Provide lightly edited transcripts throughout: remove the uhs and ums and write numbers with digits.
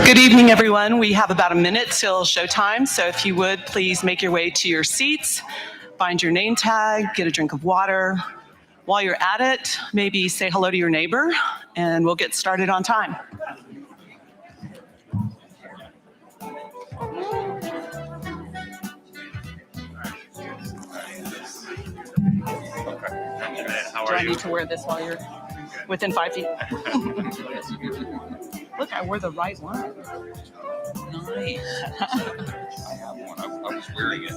Good evening, everyone. We have about a minute till showtime, so if you would, please make your way to your seats, find your name tag, get a drink of water. While you're at it, maybe say hello to your neighbor, and we'll get started on time. Do I need to wear this while you're within 5 feet? Look, I wore the right one. Nice. I have one. I was wearing it.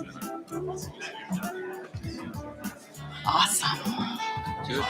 Awesome. Good.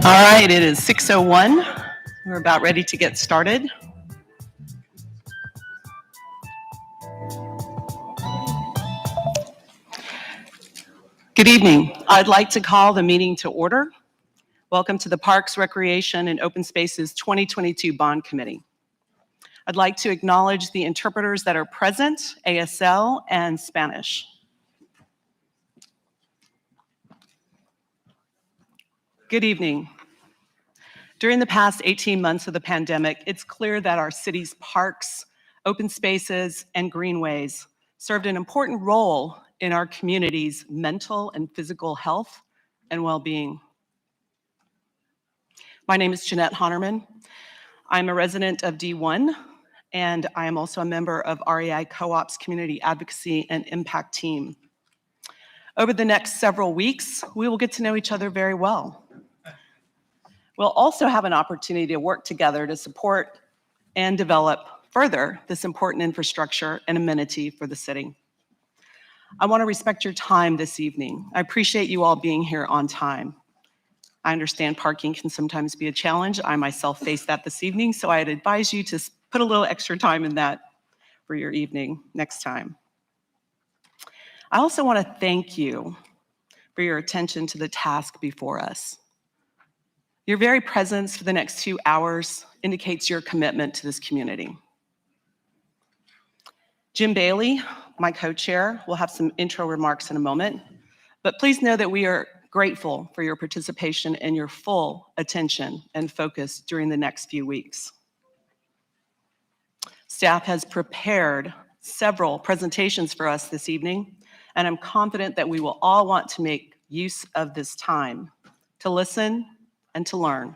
All right, it is 6:01. We're about ready to get started. Good evening. I'd like to call the meeting to order. Welcome to the Parks, Recreation, and Open Spaces 2022 Bond Committee. I'd like to acknowledge the interpreters that are present, ASL and Spanish. Good evening. During the past 18 months of the pandemic, it's clear that our city's parks, open spaces, and greenways served an important role in our community's mental and physical health and well-being. My name is Jeanette Honerman. I'm a resident of D1, and I am also a member of REI Co-op's Community Advocacy and Impact Team. Over the next several weeks, we will get to know each other very well. We'll also have an opportunity to work together to support and develop further this important infrastructure and amenity for the city. I want to respect your time this evening. I appreciate you all being here on time. I understand parking can sometimes be a challenge. I myself faced that this evening, so I'd advise you to put a little extra time in that for your evening next time. I also want to thank you for your attention to the task before us. Your very presence for the next 2 hours indicates your commitment to this community. Jim Bailey, my co-chair, will have some intro remarks in a moment, but please know that we are grateful for your participation and your full attention and focus during the next few weeks. Staff has prepared several presentations for us this evening, and I'm confident that we will all want to make use of this time to listen and to learn.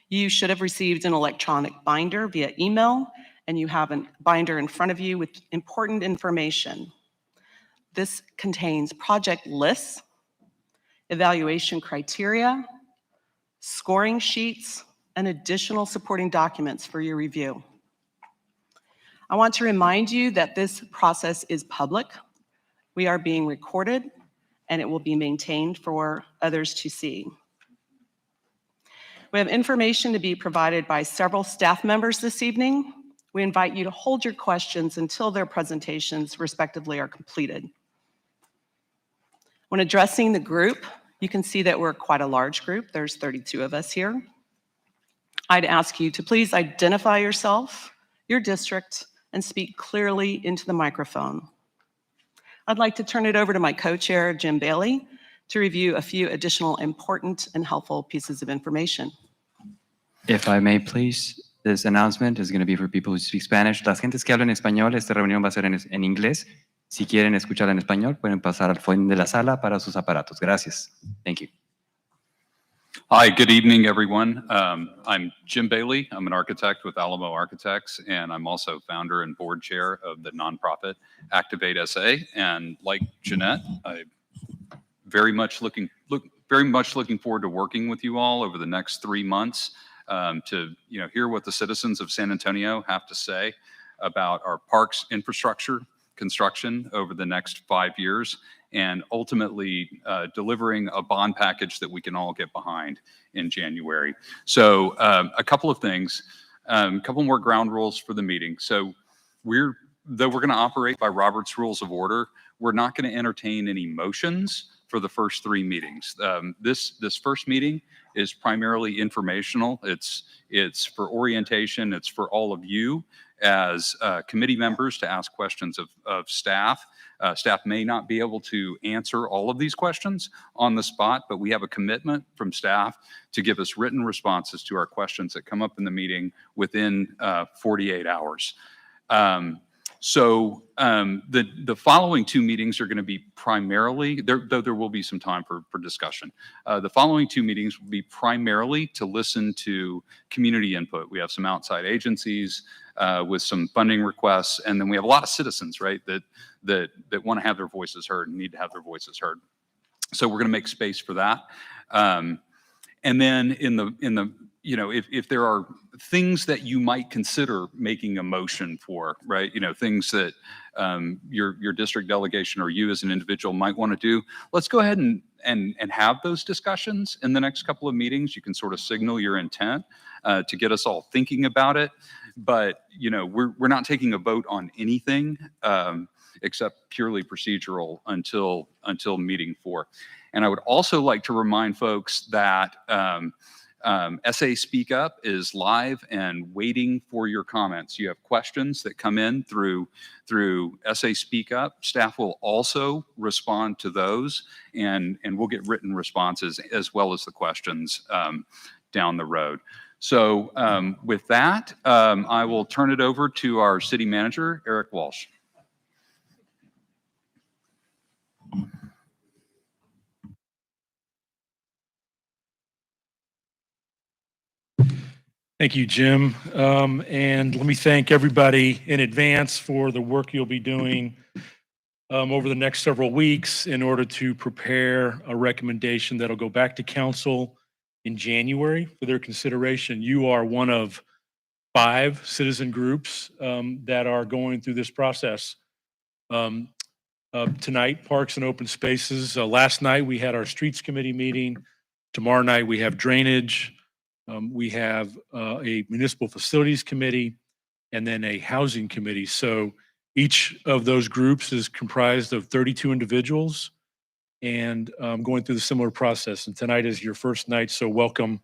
You should have received an electronic binder via email, and you have a binder in front of you with important information. This contains project lists, evaluation criteria, scoring sheets, and additional supporting documents for your review. I want to remind you that this process is public. We are being recorded, and it will be maintained for others to see. We have information to be provided by several staff members this evening. We invite you to hold your questions until their presentations respectively are completed. When addressing the group, you can see that we're quite a large group. There's 32 of us here. I'd ask you to please identify yourself, your district, and speak clearly into the microphone. I'd like to turn it over to my co-chair, Jim Bailey, to review a few additional important and helpful pieces of information. If I may, please, this announcement is going to be for people who speak Spanish. Las gentes que hablan español, esta reunión va a ser en inglés. Si quieren escuchar en español, pueden pasar al fondo de la sala para sus aparatos. Gracias. Thank you. Hi, good evening, everyone. I'm Jim Bailey. I'm an architect with Alamo Architects, and I'm also founder and board chair of the nonprofit Activate SA. And like Jeanette, I'm very much looking forward to working with you all over the next 3 months to hear what the citizens of San Antonio have to say about our parks infrastructure construction over the next 5 years, and ultimately delivering a bond package that we can all get behind in January. So a couple of things, a couple more ground rules for the meeting. So though we're going to operate by Robert's Rules of Order, we're not going to entertain any motions for the first 3 meetings. This first meeting is primarily informational. It's for orientation. It's for all of you as committee members to ask questions of staff. Staff may not be able to answer all of these questions on the spot, but we have a commitment from staff to give us written responses to our questions that come up in the meeting within 48 hours. So the following 2 meetings are going to be primarily, though there will be some time for discussion. The following 2 meetings will be primarily to listen to community input. We have some outside agencies with some funding requests, and then we have a lot of citizens, right, that want to have their voices heard and need to have their voices heard. So we're going to make space for that. And then if there are things that you might consider making a motion for, right? Things that your district delegation or you as an individual might want to do, let's go ahead and have those discussions in the next couple of meetings. You can sort of signal your intent to get us all thinking about it. But, we're not taking a vote on anything except purely procedural until meeting 4. And I would also like to remind folks that SA Speak Up is live and waiting for your comments. You have questions that come in through SA Speak Up. Staff will also respond to those, and we'll get written responses as well as the questions down the road. So with that, I will turn it over to our city manager, Eric Walsh. Thank you, Jim. And let me thank everybody in advance for the work you'll be doing over the next several weeks in order to prepare a recommendation that'll go back to council in January for their consideration. You are one of 5 citizen groups that are going through this process. Tonight, Parks and Open Spaces. Last night, we had our Streets Committee meeting. Tomorrow night, we have Drainage. We have a Municipal Facilities Committee and then a Housing Committee. So each of those groups is comprised of 32 individuals and going through the similar process. And tonight is your first night, so welcome.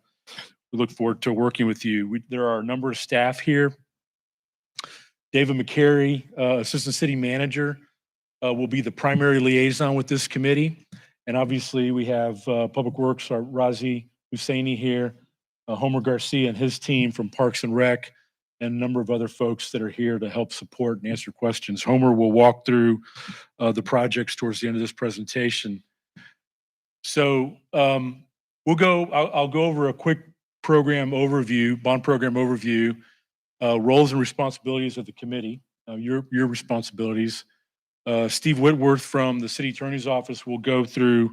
We look forward to working with you. There are a number of staff here. David McCary, Assistant City Manager, will be the primary liaison with this committee. And obviously we have Public Works, our Razi Husseini here, Homer Garcia and his team from Parks and Rec, and a number of other folks that are here to help support and answer questions. Homer will walk through the projects towards the end of this presentation. So I'll go over a quick program overview, bond program overview, roles and responsibilities of the committee, your responsibilities. Steve Whitworth from the City Attorney's Office will go through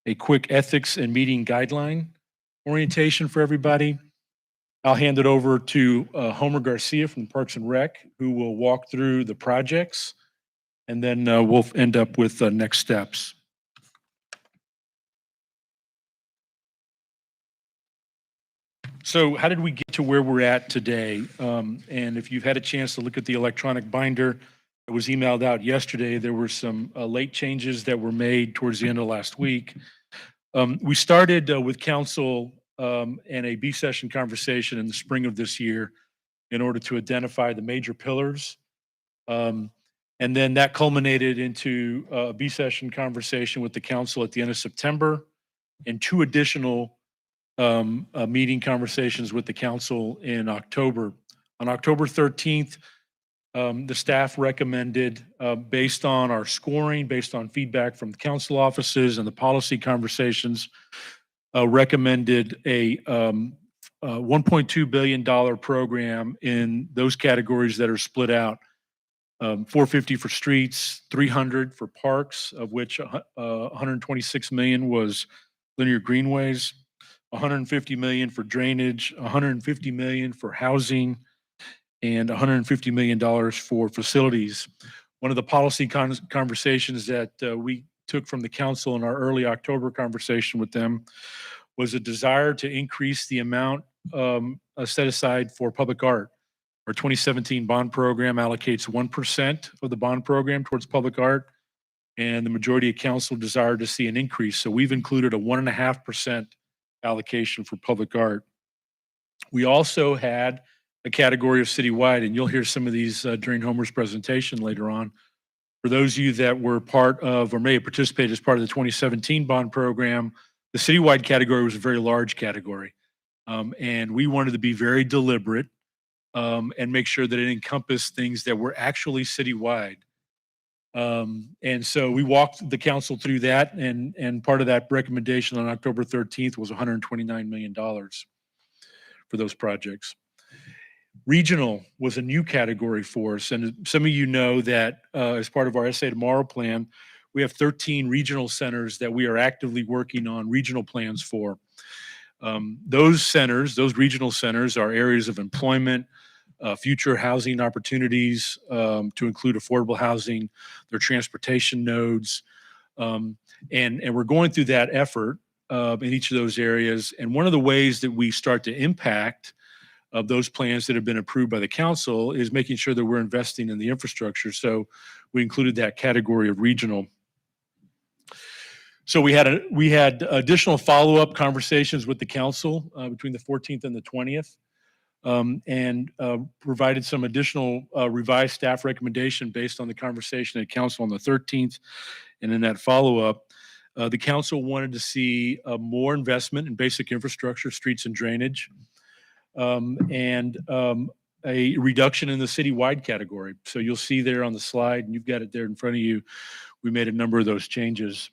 a quick ethics and meeting guideline orientation for everybody. I'll hand it over to Homer Garcia from Parks and Rec, who will walk through the projects, and then we'll end up with next steps. So how did we get to where we're at today? And if you've had a chance to look at the electronic binder, It was emailed out yesterday. There were some late changes that were made towards the end of last week. We started with council and a B session conversation in the spring of this year in order to identify the major pillars. And then that culminated into a B session conversation with the council at the end of September and 2 additional meeting conversations with the council in October. On October 13th, the staff recommended, based on our scoring, based on feedback from the council offices and the policy conversations, recommended a $1.2 billion program in those categories that are split out. 450 for streets, 300 for parks, of which 126 million was linear greenways, 150 million for drainage, 150 million for housing, and $150 million for facilities. One of the policy conversations that we took from the council in our early October conversation with them was a desire to increase the amount set aside for public art. Our 2017 bond program allocates 1% of the bond program towards public art, and the majority of council desired to see an increase. So we've included a 1.5% allocation for public art. We also had a category of citywide, and you'll hear some of these during Homer's presentation later on. For those of you that were part of or may have participated as part of the 2017 bond program, the citywide category was a very large category. And we wanted to be very deliberate and make sure that it encompassed things that were actually citywide. And so we walked the council through that, and part of that recommendation on October 13th was $129 million for those projects. Regional was a new category for us, and some of you know that as part of our SA Tomorrow plan, we have 13 regional centers that we are actively working on regional plans for. Those centers, those regional centers, are areas of employment, future housing opportunities to include affordable housing, their transportation nodes, and we're going through that effort in each of those areas. And one of the ways that we start to impact of those plans that have been approved by the council is making sure that we're investing in the infrastructure. So we included that category of regional. So we had additional follow-up conversations with the council between the 14th and the 20th, and provided some additional revised staff recommendation based on the conversation at council on the 13th. And in that follow-up, the council wanted to see more investment in basic infrastructure, streets and drainage, and a reduction in the citywide category. So you'll see there on the slide, and you've got it there in front of you, we made a number of those changes.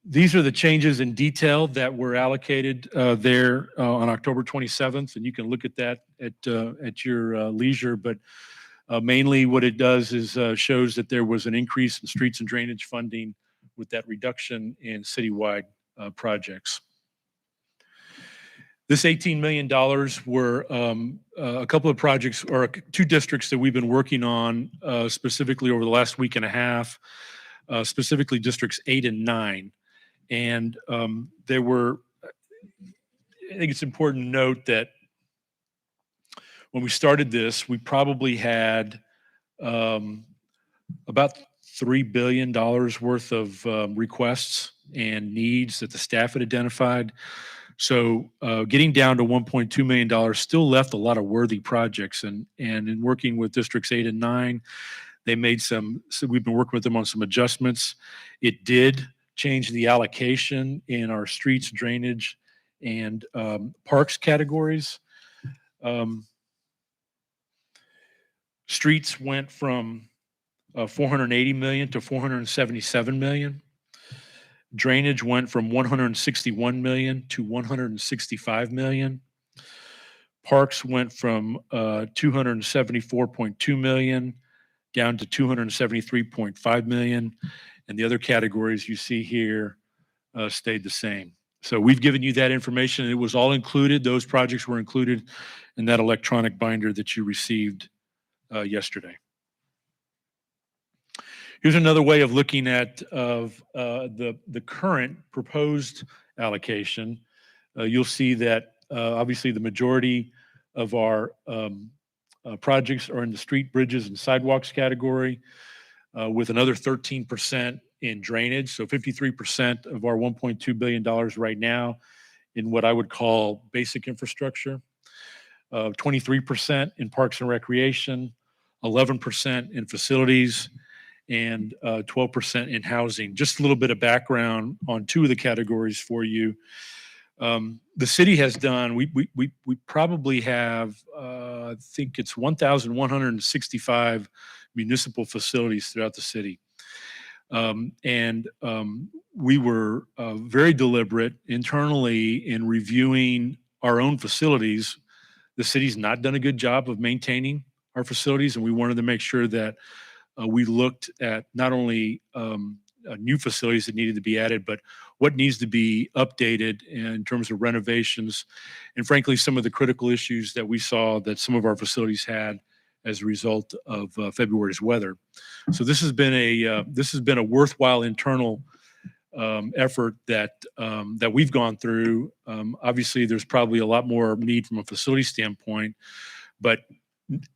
These are the changes in detail that were allocated there on October 27th, and you can look at that at your leisure. But mainly what it does is shows that there was an increase in streets and drainage funding with that reduction in citywide projects. This $18 million were a couple of projects or 2 districts that we've been working on specifically over the last week and a half, specifically districts 8 and 9. And there were, I think it's important to note that when we started this, we probably had about $3 billion worth of requests and needs that the staff had identified. So getting down to $1.2 million still left a lot of worthy projects. And in working with districts 8 and 9, they made so we've been working with them on some adjustments. It did change the allocation in our streets, drainage, and parks categories. Streets went from 480 million to 477 million. Drainage went from 161 million to 165 million. Parks went from 274.2 million down to 273.5 million. And the other categories you see here stayed the same. So we've given you that information. It was all included. Those projects were included in that electronic binder that you received yesterday. Here's another way of looking at the current proposed allocation. You'll see that obviously the majority of our projects are in the street, bridges, and sidewalks category, with another 13% in drainage. So 53% of our $1.2 billion right now in what I would call basic infrastructure, 23% in parks and recreation, 11% in facilities, and 12% in housing. Just a little bit of background on two of the categories for you. The city has done, we probably have, I think it's 1,165 municipal facilities throughout the city. We were very deliberate internally in reviewing our own facilities. The city's not done a good job of maintaining our facilities, and we wanted to make sure that we looked at not only new facilities that needed to be added, but what needs to be updated in terms of renovations, and frankly, some of the critical issues that we saw that some of our facilities had as a result of February's weather. So this has been a worthwhile internal effort that we've gone through. Obviously, there's probably a lot more need from a facility standpoint, but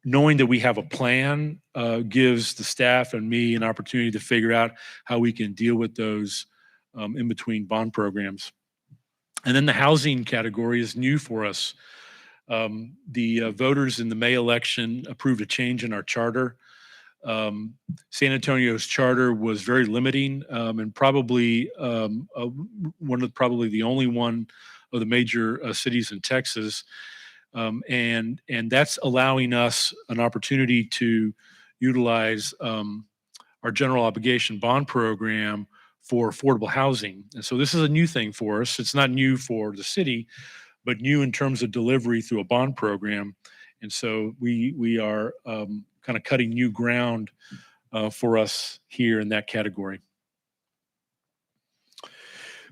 knowing that we have a plan gives the staff and me an opportunity to figure out how we can deal with those in between bond programs. And then the housing category is new for us. The voters in the May election approved a change in our charter. San Antonio's charter was very limiting, and probably probably the only one of the major cities in Texas. And that's allowing us an opportunity to utilize our general obligation bond program for affordable housing. And so this is a new thing for us. It's not new for the city, but new in terms of delivery through a bond program. And so we are kind of cutting new ground for us here in that category.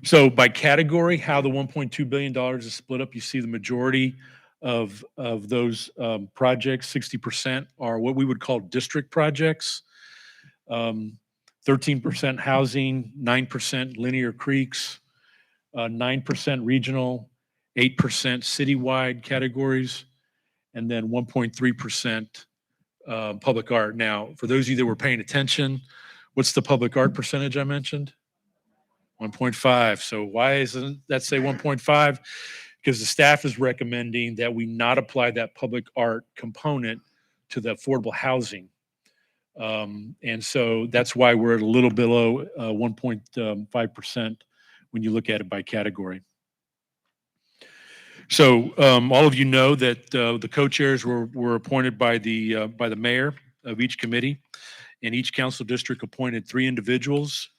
So by category, how the $1.2 billion is split up, you see the majority of those projects, 60% are what we would call district projects, 13% housing, 9% linear creeks, 9% regional, 8% citywide categories, and then 1.3% public art. Now, for those of you that were paying attention, what's the public art percentage I mentioned? 1.5. So why isn't that say 1.5? Because the staff is recommending that we not apply that public art component to the affordable housing. And so that's why we're at a little below 1.5% when you look at it by category. So all of you know that the co-chairs were appointed by the mayor of each committee, and each council district appointed 3 individuals.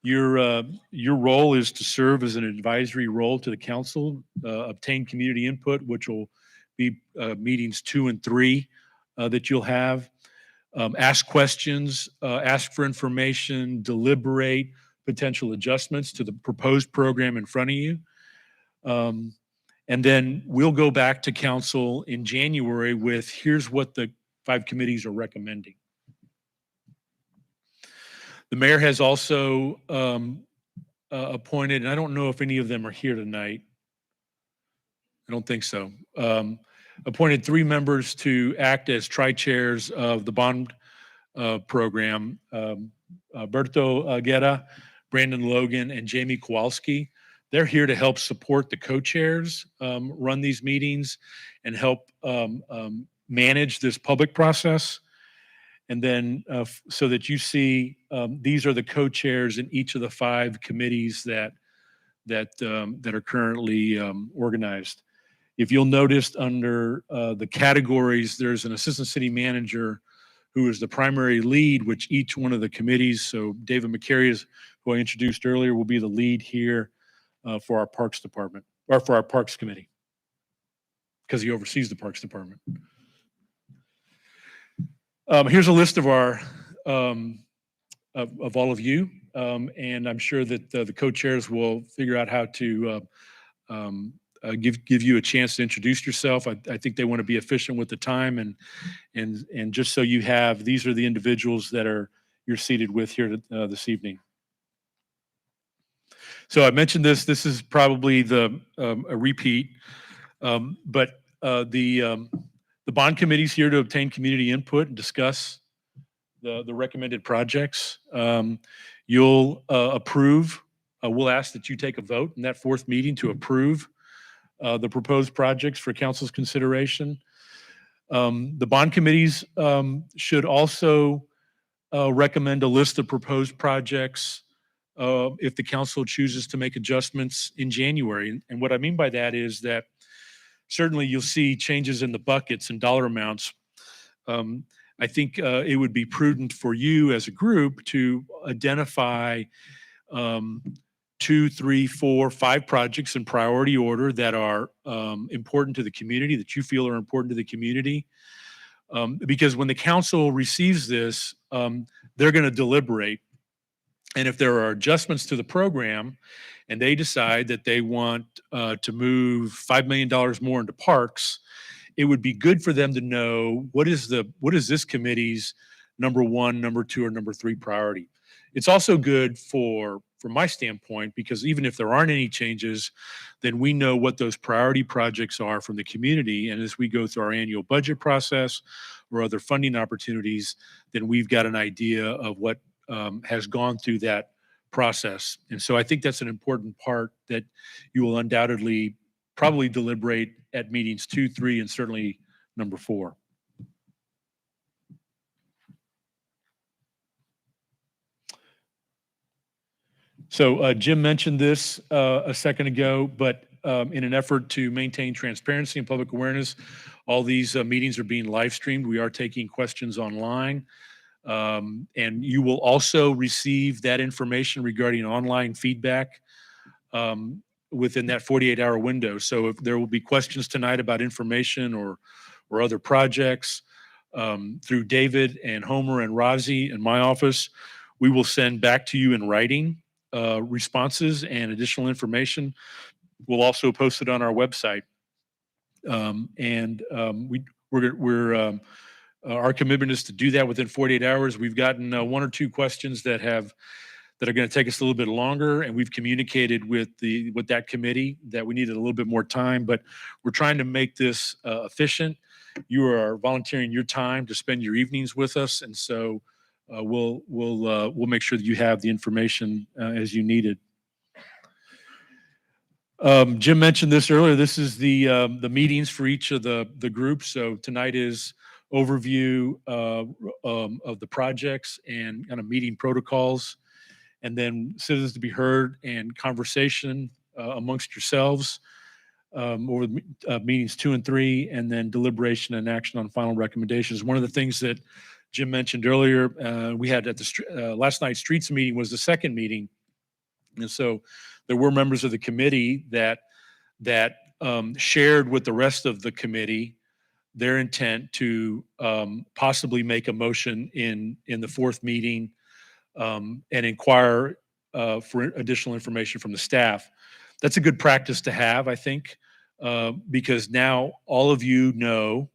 Your role is to serve as an advisory role to the council, obtain community input, which will be meetings 2 and 3 that you'll have, ask questions, ask for information, deliberate potential adjustments to the proposed program in front of you. And then we'll go back to council in January with here's what the 5 committees are recommending. The mayor has also appointed, and I don't know if any of them are here tonight. I don't think so. Appointed 3 members to act as tri-chairs of the bond program, Berto Guerra, Brandon Logan, and Jamie Kowalski. They're here to help support the co-chairs, run these meetings, and help manage this public process. And then so that you see, these are the co-chairs in each of the 5 committees that are currently organized. If you'll notice under the categories, there's an assistant city manager who is the primary lead, which each one of the committees, so David McCary, who I introduced earlier, will be the lead here for our Parks Department, or for our Parks Committee, because he oversees the Parks Department. Here's a list of our of all of you, and I'm sure that the co-chairs will figure out how to give you a chance to introduce yourself. I think they want to be efficient with the time, and just so you have, these are the individuals that you're seated with here this evening. So I mentioned this. This is probably a repeat, but the The bond committee is here to obtain community input and discuss the recommended projects. You'll approve, we'll ask that you take a vote in that fourth meeting to approve the proposed projects for council's consideration. The bond committees should also recommend a list of proposed projects if the council chooses to make adjustments in January. And what I mean by that is that certainly you'll see changes in the buckets and dollar amounts. I think it would be prudent for you as a group to identify 2, 3, 4, 5 projects in priority order that are important to the community, that you feel are important to the community. Because when the council receives this, they're going to deliberate. And if there are adjustments to the program and they decide that they want to move $5 million more into parks, it would be good for them to know what is this committee's number 1, number 2, or number 3 priority. It's also good from my standpoint, because even if there aren't any changes, then we know what those priority projects are from the community. And as we go through our annual budget process or other funding opportunities, then we've got an idea of what has gone through that process. And so I think that's an important part that you will undoubtedly probably deliberate at meetings 2, 3, and certainly number 4. So Jim mentioned this a second ago, but in an effort to maintain transparency and public awareness, all these meetings are being live streamed. We are taking questions online. And you will also receive that information regarding online feedback within that 48-hour window. So if there will be questions tonight about information or other projects, through David and Homer and Razi in my office, we will send back to you in writing responses and additional information. We'll also post it on our website. Our commitment is to do that within 48 hours. We've gotten 1 or 2 questions that are going to take us a little bit longer, and we've communicated with that committee that we needed a little bit more time. But we're trying to make this efficient. You are volunteering your time to spend your evenings with us, and so we'll make sure that you have the information as you need it. Jim mentioned this earlier. This is the meetings for each of the groups. So tonight is overview of the projects and kind of meeting protocols, and then citizens to be heard and conversation amongst yourselves over meetings 2 and 3, and then deliberation and action on final recommendations. One of the things that Jim mentioned earlier, we had at the last night's streets meeting was the second meeting, and so there were members of the committee that shared with the rest of the committee their intent to possibly make a motion in the fourth meeting and inquire for additional information from the staff. That's a good practice to have, I think, because now all of you know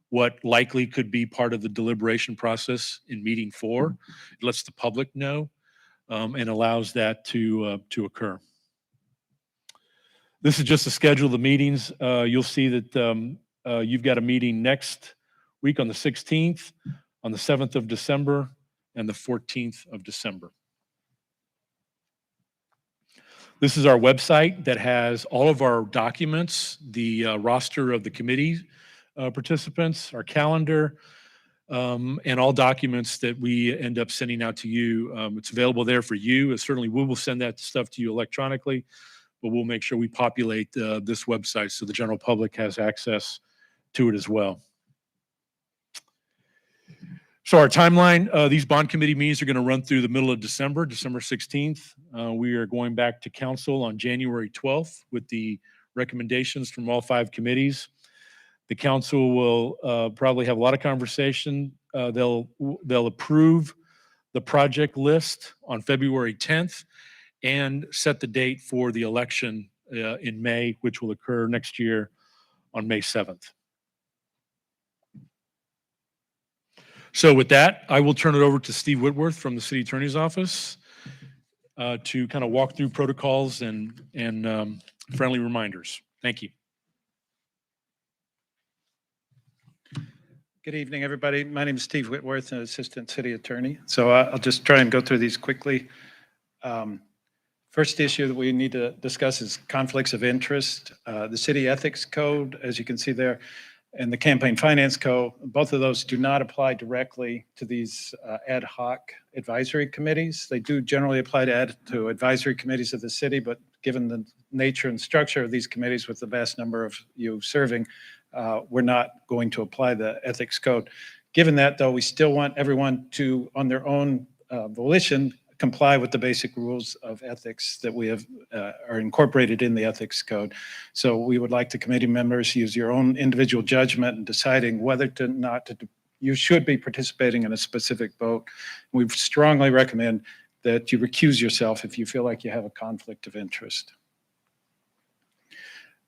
what likely could be part of the deliberation process in meeting 4. It lets the public know and allows that to occur. This is just a schedule of the meetings. You'll see that you've got a meeting next week on the 16th, on the 7th of December, and the 14th of December. This is our website that has all of our documents, the roster of the committee participants, our calendar, and all documents that we end up sending out to you. It's available there for you. Certainly we will send that stuff to you electronically, but we'll make sure we populate this website so the general public has access to it as well. So our timeline, these bond committee meetings are going to run through the middle of December, December 16th. We are going back to council on January 12th with the recommendations from all 5 committees. The council will probably have a lot of conversation. They'll approve the project list on February 10th and set the date for the election in May, which will occur next year on May 7th. So with that, I will turn it over to Steve Whitworth from the City Attorney's Office to kind of walk through protocols and friendly reminders. Thank you. Good evening, everybody. My name is Steve Whitworth, an Assistant City Attorney. So I'll just try and go through these quickly. First issue that we need to discuss is conflicts of interest. The City Ethics Code, as you can see there, and the Campaign Finance Code, both of those do not apply directly to these ad hoc advisory committees. They do generally apply to advisory committees of the city, but given the nature and structure of these committees with the vast number of you serving, we're not going to apply the ethics code. Given that, though, we still want everyone to, on their own volition, comply with the basic rules of ethics that we have are incorporated in the ethics code. So we would like the committee members to use your own individual judgment in deciding whether to not to, you should be participating in a specific vote. We strongly recommend that you recuse yourself if you feel like you have a conflict of interest.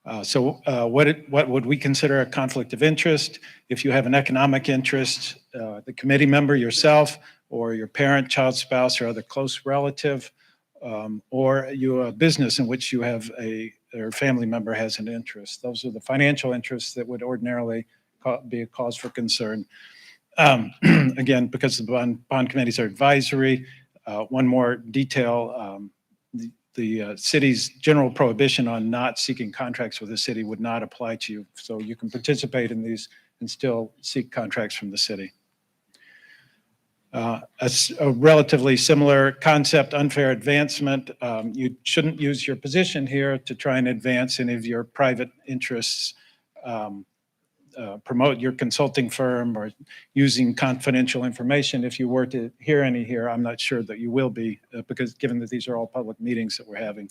What would we consider a conflict of interest? If you have an economic interest, the committee member, yourself, or your parent, child, spouse, or other close relative, or you have a business in which you have or family member has an interest. Those are the financial interests that would ordinarily be a cause for concern. Again, because the bond committees are advisory, one more detail, the city's general prohibition on not seeking contracts with the city would not apply to you. So you can participate in these and still seek contracts from the city. A relatively similar concept, unfair advancement. You shouldn't use your position here to try and advance any of your private interests, promote your consulting firm or using confidential information. If you were to hear any here, I'm not sure that you will be, because given that these are all public meetings that we're having.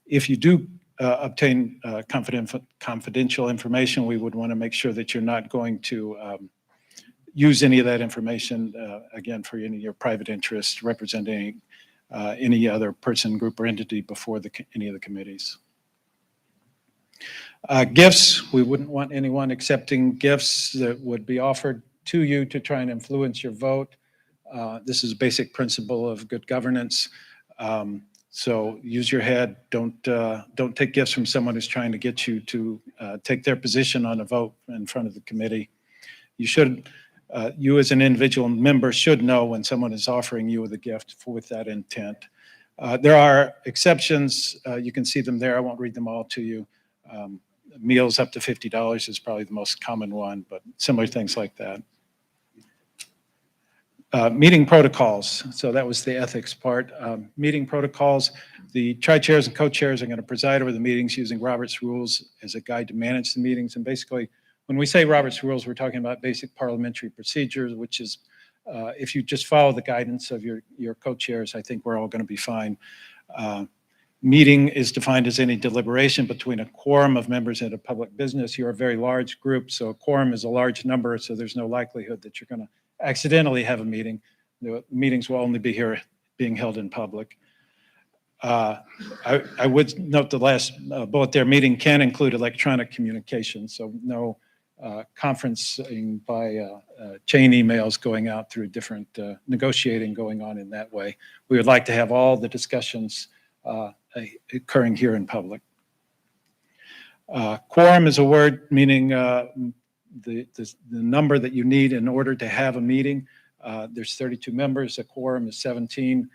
If you do obtain confidential information, we would want to make sure that you're not going to use any of that information, again, for any of your private interests, representing any other person, group, or entity before any of the committees. Gifts, we wouldn't want anyone accepting gifts that would be offered to you to try and influence your vote. This is a basic principle of good governance. So use your head. Don't take gifts from someone who's trying to get you to take their position on a vote in front of the committee. You should, you as an individual member should know when someone is offering you the gift with that intent. There are exceptions. You can see them there. I won't read them all to you. Meals up to $50 is probably the most common one, but similar things like that. Meeting protocols. So that was the ethics part. Meeting protocols. The tri-chairs and co-chairs are going to preside over the meetings using Robert's rules as a guide to manage the meetings. And basically, when we say Robert's rules, we're talking about basic parliamentary procedures, which is, if you just follow the guidance of your co-chairs, I think we're all going to be fine. Meeting is defined as any deliberation between a quorum of members in a public business. You're a very large group, so a quorum is a large number, so there's no likelihood that you're going to accidentally have a meeting. The meetings will only be being held in public. I would note the last bullet there, meeting can include electronic communication, so no conferencing by chain emails going out through different negotiating going on in that way. We would like to have all the discussions occurring here in public. Quorum is a word meaning the number that you need in order to have a meeting. There's 32 members, a quorum is 17.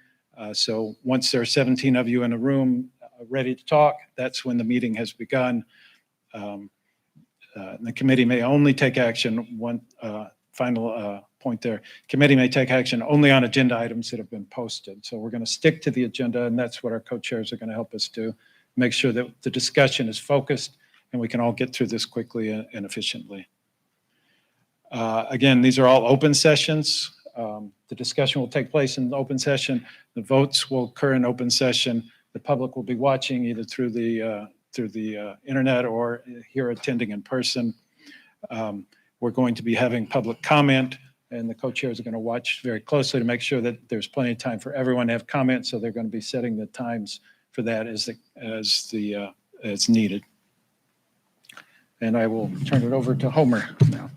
So once there are 17 of you in a room ready to talk, that's when the meeting has begun. The committee may only take action, one final point there, committee may take action only on agenda items that have been posted. So we're going to stick to the agenda, and that's what our co-chairs are going to help us do, make sure that the discussion is focused and we can all get through this quickly and efficiently. Again, these are all open sessions. The discussion will take place in the open session. The votes will occur in open session. The public will be watching either through the internet or here attending in person. We're going to be having public comment, and the co-chairs are going to watch very closely to make sure that there's plenty of time for everyone to have comments. So they're going to be setting the times for that as needed. And I will turn it over to Homer now.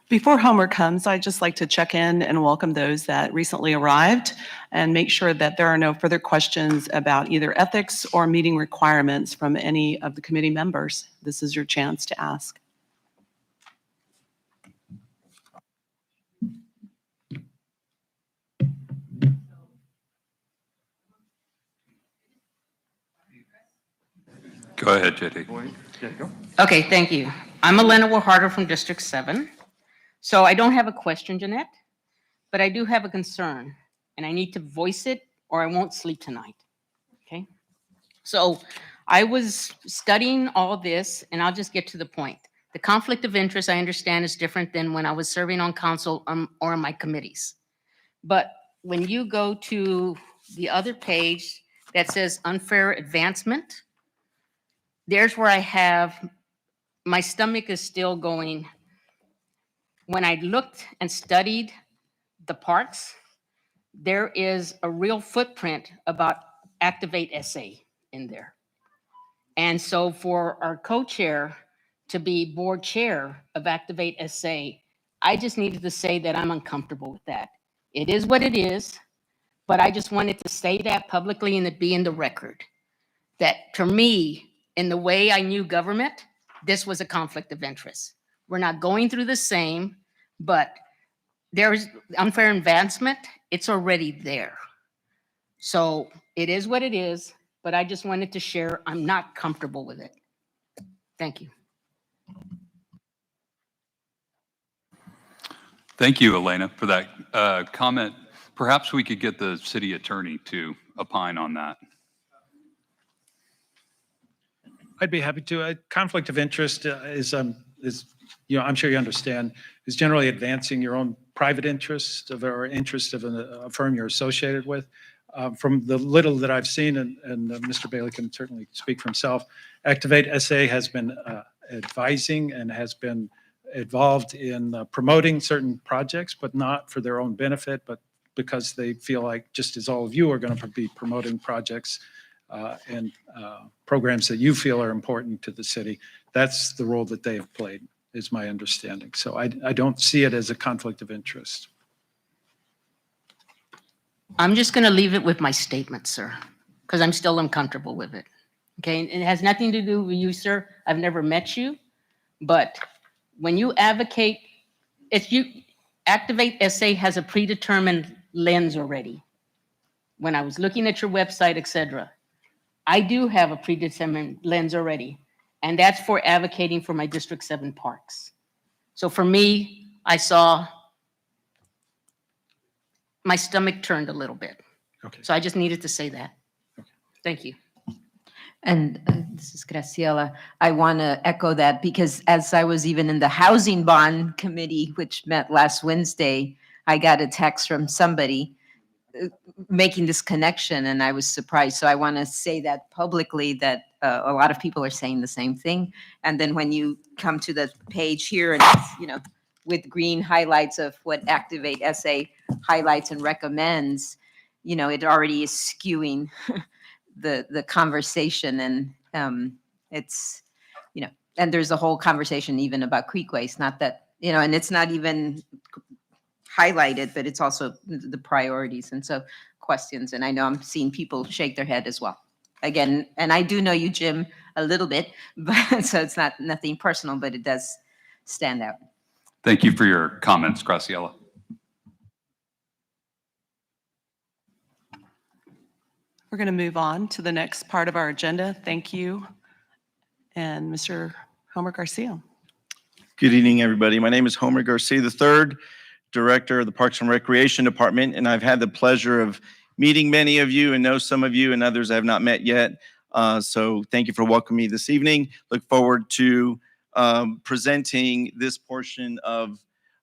Before Homer comes, I'd just like to check in and welcome those that recently arrived and make sure that there are no further questions about either ethics or meeting requirements from any of the committee members. This is your chance to ask. Go ahead, JD. Okay, thank you. I'm Elena Harder from District 7. So I don't have a question, Jeanette, but I do have a concern, and I need to voice it or I won't sleep tonight, okay? So I was studying all this, and I'll just get to the point. The conflict of interest, I understand, is different than when I was serving on council or on my committees. But when you go to the other page that says unfair advancement, there's where I have, my stomach is still going. When I looked and studied the parks, there is a real footprint about Activate SA in there. And so for our co-chair to be board chair of Activate SA, I just needed to say that I'm uncomfortable with that. It is what it is, but I just wanted to say that publicly and it be in the record. That for me, in the way I knew government, this was a conflict of interest. We're not going through the same, but there's unfair advancement, it's already there. So it is what it is, but I just wanted to share, I'm not comfortable with it. Thank you. Thank you, Elena, for that comment. Perhaps we could get the city attorney to opine on that. I'd be happy to. Conflict of interest is, you know, I'm sure you understand, is generally advancing your own private interest or interest of a firm you're associated with. From the little that I've seen, and Mr. Bailey can certainly speak for himself, Activate SA has been advising and has been involved in promoting certain projects, but not for their own benefit, but because they feel like, just as all of you are going to be promoting projects and programs that you feel are important to the city. That's the role that they have played, is my understanding. So I don't see it as a conflict of interest. I'm just going to leave it with my statement, sir, because I'm still uncomfortable with it. Okay, and it has nothing to do with you, sir. I've never met you, but when you advocate, if you Activate SA has a predetermined lens already. When I was looking at your website, etc., I do have a predetermined lens already, and that's for advocating for my District 7 parks. So for me, I saw my stomach turned a little bit. Okay. So I just needed to say that. Okay. Thank you. And this is Graciela. I want to echo that because as I was even in the Housing Bond Committee, which met last Wednesday, I got a text from somebody making this connection and I was surprised. So I want to say that publicly that a lot of people are saying the same thing. And then when you come to the page here and it's, you know, with green highlights of what Activate SA highlights and recommends, you know, it already is skewing the conversation and it's, you know, and there's a whole conversation even about creekways, not that, you know, and it's not even highlighted, but it's also the priorities and so questions. And I know I'm seeing people shake their head as well. Again, and I do know you, Jim, a little bit, but so it's not nothing personal, but it does stand out. Thank you for your comments, Graciela. We're going to move on to the next part of our agenda. Thank you. And Mr. Homer Garcia. Good evening, everybody. My name is Homer Garcia III, Director of the Parks and Recreation Department, and I've had the pleasure of meeting many of you and know some of you and others I have not met yet. So thank you for welcoming me this evening. Look forward to presenting this portion of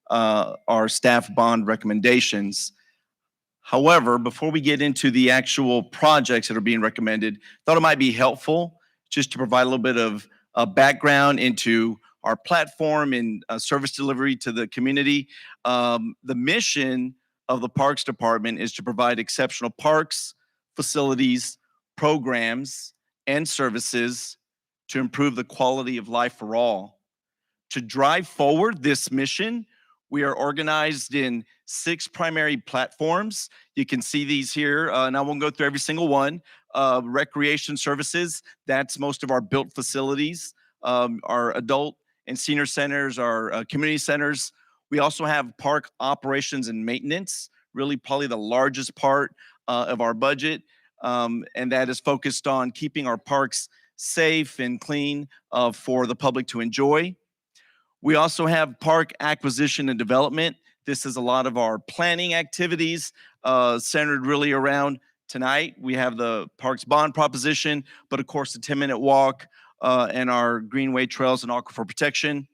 our staff bond recommendations. However, before we get into the actual projects that are being recommended, thought it might be helpful just to provide a little bit of background into our platform and service delivery to the community. The mission of the Parks Department is to provide exceptional parks, facilities, programs, and services to improve the quality of life for all. To drive forward this mission, we are organized in 6 primary platforms. You can see these here, and I won't go through every single one. Recreation services, that's most of our built facilities, our adult and senior centers, our community centers. We also have park operations and maintenance, really probably the largest part of our budget, and that is focused on keeping our parks safe, and clean for the public to enjoy. We also have park acquisition and development. This is a lot of our planning activities centered really around tonight. We have the parks bond proposition, but of course the 10-minute walk and our Greenway Trails and Aquifer protection.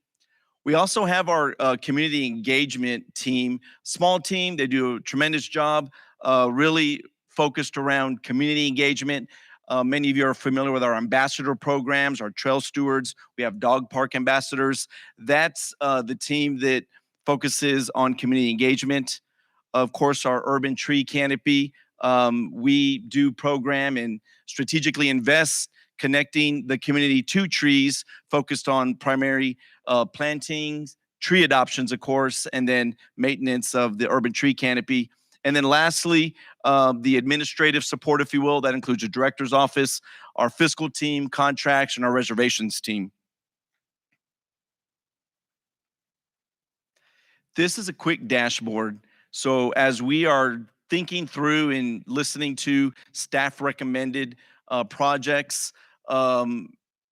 We also have our community engagement team, small team. They do a tremendous job, really focused around community engagement. Many of you are familiar with our ambassador programs, our trail stewards. We have dog park ambassadors. That's the team that focuses on community engagement. Of course, our urban tree canopy. We do program and strategically invest connecting the community to trees, focused on primary plantings, tree adoptions, of course, and then maintenance of the urban tree canopy. And then lastly, the administrative support, if you will, that includes your director's office, our fiscal team, contracts, and our reservations team. This is a quick dashboard. So as we are thinking through and listening to staff recommended projects,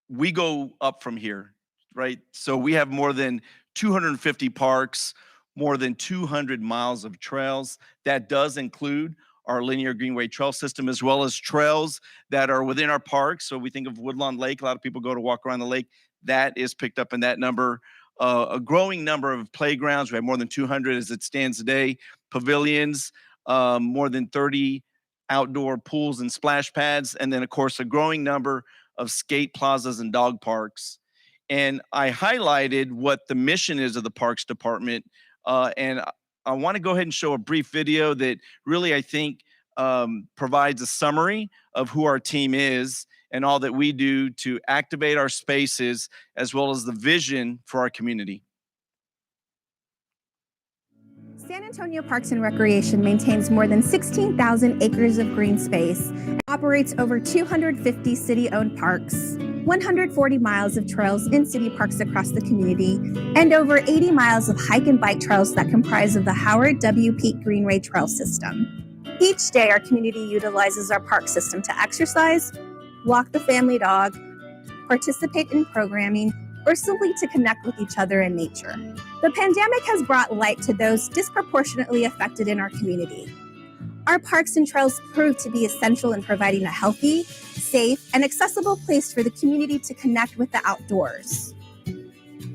we go up from here, right? So we have more than 250 parks, more than 200 miles of trails. That does include our linear Greenway Trail system, as well as trails that are within our parks. So we think of Woodlawn Lake. A lot of people go to walk around the lake. That is picked up in that number. A growing number of playgrounds. We have more than 200 as it stands today. Pavilions, more than 30 outdoor pools and splash pads. And then, of course, a growing number of skate plazas and dog parks. And I highlighted what the mission is of the Parks Department. And I want to go ahead and show a brief video that really, I think, provides a summary of who our team is and all that we do to activate our spaces, as well as the vision for our community. San Antonio Parks and Recreation maintains more than 16,000 acres of green space and operates over 250 city-owned parks, 140 miles of trails in city parks across the community, and over 80 miles of hike and bike trails that comprise of the Howard W. Peak Greenway Trail system. Each day, our community utilizes our park system to exercise, walk the family dog, participate in programming, or simply to connect with each other in nature. The pandemic has brought light to those disproportionately affected in our community. Our parks and trails prove to be essential in providing a healthy, safe, and accessible place for the community to connect with the outdoors.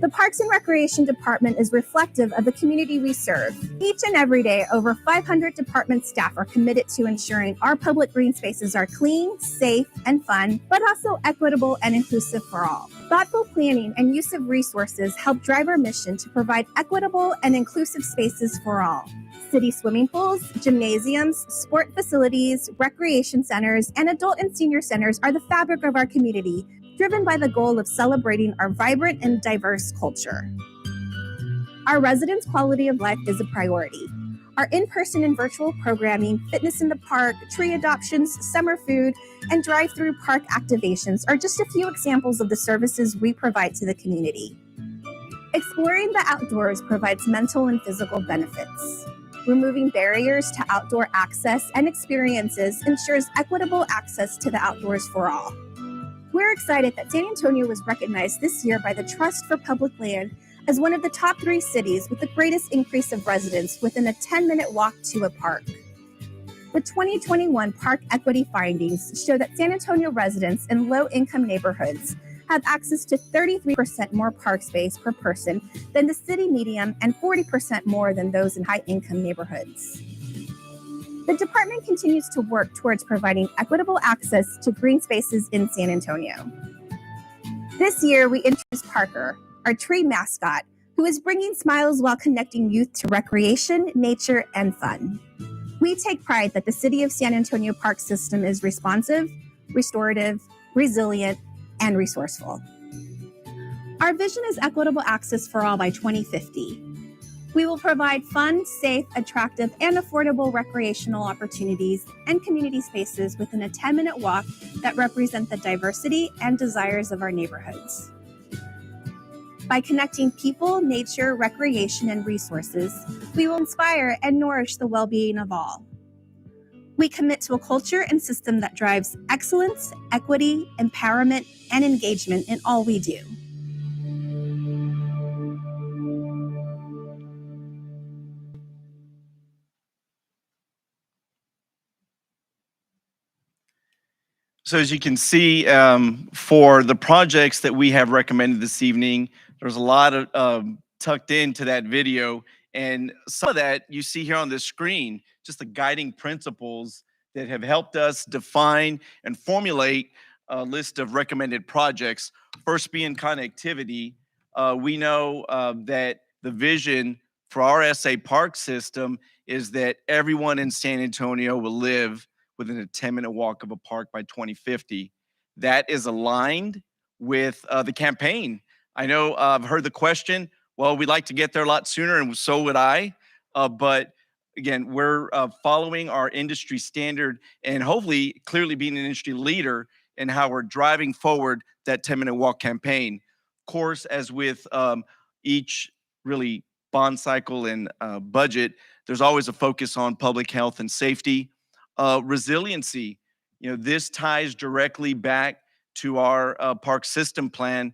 The Parks and Recreation Department is reflective of the community we serve. Each and every day, over 500 department staff are committed to ensuring our public green spaces are clean, safe, and fun, but also equitable and inclusive for all. Thoughtful planning and use of resources help drive our mission to provide equitable and inclusive spaces for all. City swimming pools, gymnasiums, sport facilities, recreation centers, and adult and senior centers are the fabric of our community, driven by the goal of celebrating our vibrant and diverse culture. Our residents' quality of life is a priority. Our in-person and virtual programming, fitness in the park, tree adoptions, summer food, and drive-through park activations are just a few examples of the services we provide to the community. Exploring the outdoors provides mental and physical benefits. Removing barriers to outdoor access and experiences ensures equitable access to the outdoors for all. We're excited that San Antonio was recognized this year by the Trust for Public Land as one of the top 3 cities with the greatest increase of residents within a 10-minute walk to a park. The 2021 Park Equity findings show that San Antonio residents in low-income neighborhoods have access to 33% more park space per person than the city median and 40% more than those in high-income neighborhoods. The department continues to work towards providing equitable access to green spaces in San Antonio. This year, we introduced Parker, our tree mascot, who is bringing smiles while connecting youth to recreation, nature, and fun. We take pride that the City of San Antonio Park System is responsive, restorative, resilient, and resourceful. Our vision is equitable access for all by 2050. We will provide fun, safe, attractive, and affordable recreational opportunities and community spaces within a 10-minute walk that represent the diversity and desires of our neighborhoods. By connecting people, nature, recreation, and resources, we will inspire and nourish the well-being of all. We commit to a culture and system that drives excellence, equity, empowerment, and engagement in all we do. So as you can see, for the projects that we have recommended this evening, there's a lot of tucked into that video. And some of that you see here on the screen, just the guiding principles that have helped us define and formulate a list of recommended projects. First being connectivity. We know that the vision for our SA Park system is that everyone in San Antonio will live within a 10-minute walk of a park by 2050. That is aligned with the campaign. I know I've heard the question, well, we'd like to get there a lot sooner, and so would I. But again, we're following our industry standard and hopefully clearly being an industry leader in how we're driving forward that 10-minute walk campaign. Of course, as with each really bond cycle and budget, there's always a focus on public health and safety. Resiliency, this ties directly back to our park system plan,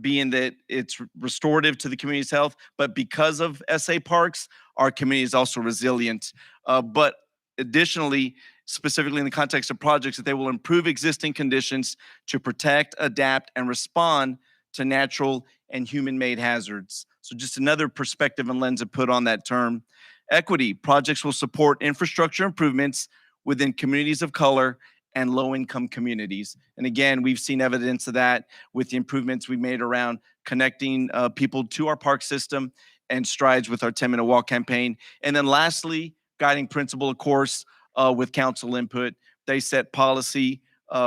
being that it's restorative to the community's health, but because of SA Parks, our community is also resilient. But additionally, specifically in the context of projects, that they will improve existing conditions to protect, adapt, and respond to natural and human-made hazards. So just another perspective and lens to put on that term. Equity, projects will support infrastructure improvements within communities of color and low-income communities. And again, we've seen evidence of that with the improvements we made around connecting people to our park system and strides with our 10-minute walk campaign. And then lastly, guiding principle, of course, with council input. They set policy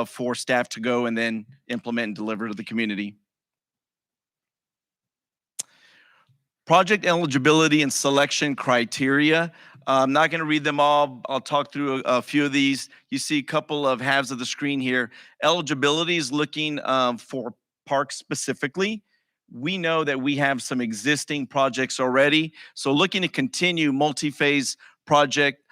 for staff to go and then implement and deliver to the community. Project eligibility and selection criteria. I'm not going to read them all. I'll talk through a few of these. You see a couple of halves of the screen here. Eligibility is looking for parks specifically. We know that we have some existing projects already, so looking to continue multi-phase project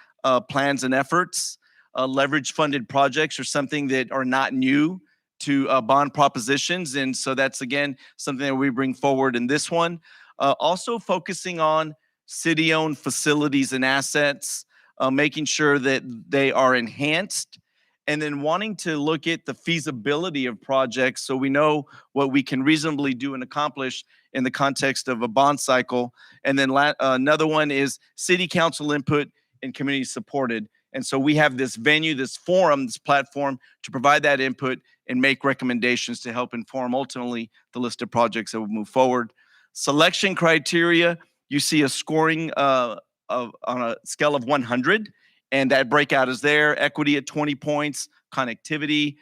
plans and efforts. Leverage funded projects are something that are not new to bond propositions, and so that's again something that we bring forward in this one. Also focusing on city-owned facilities and assets, making sure that they are enhanced, and then wanting to look at the feasibility of projects so we know what we can reasonably do and accomplish in the context of a bond cycle. And then another one is city council input and community supported. And so we have this venue, this forum, this platform to provide that input and make recommendations to help inform ultimately the list of projects that will move forward. Selection criteria, you see a scoring on a scale of 100, and that breakout is there. Equity at 20 points, connectivity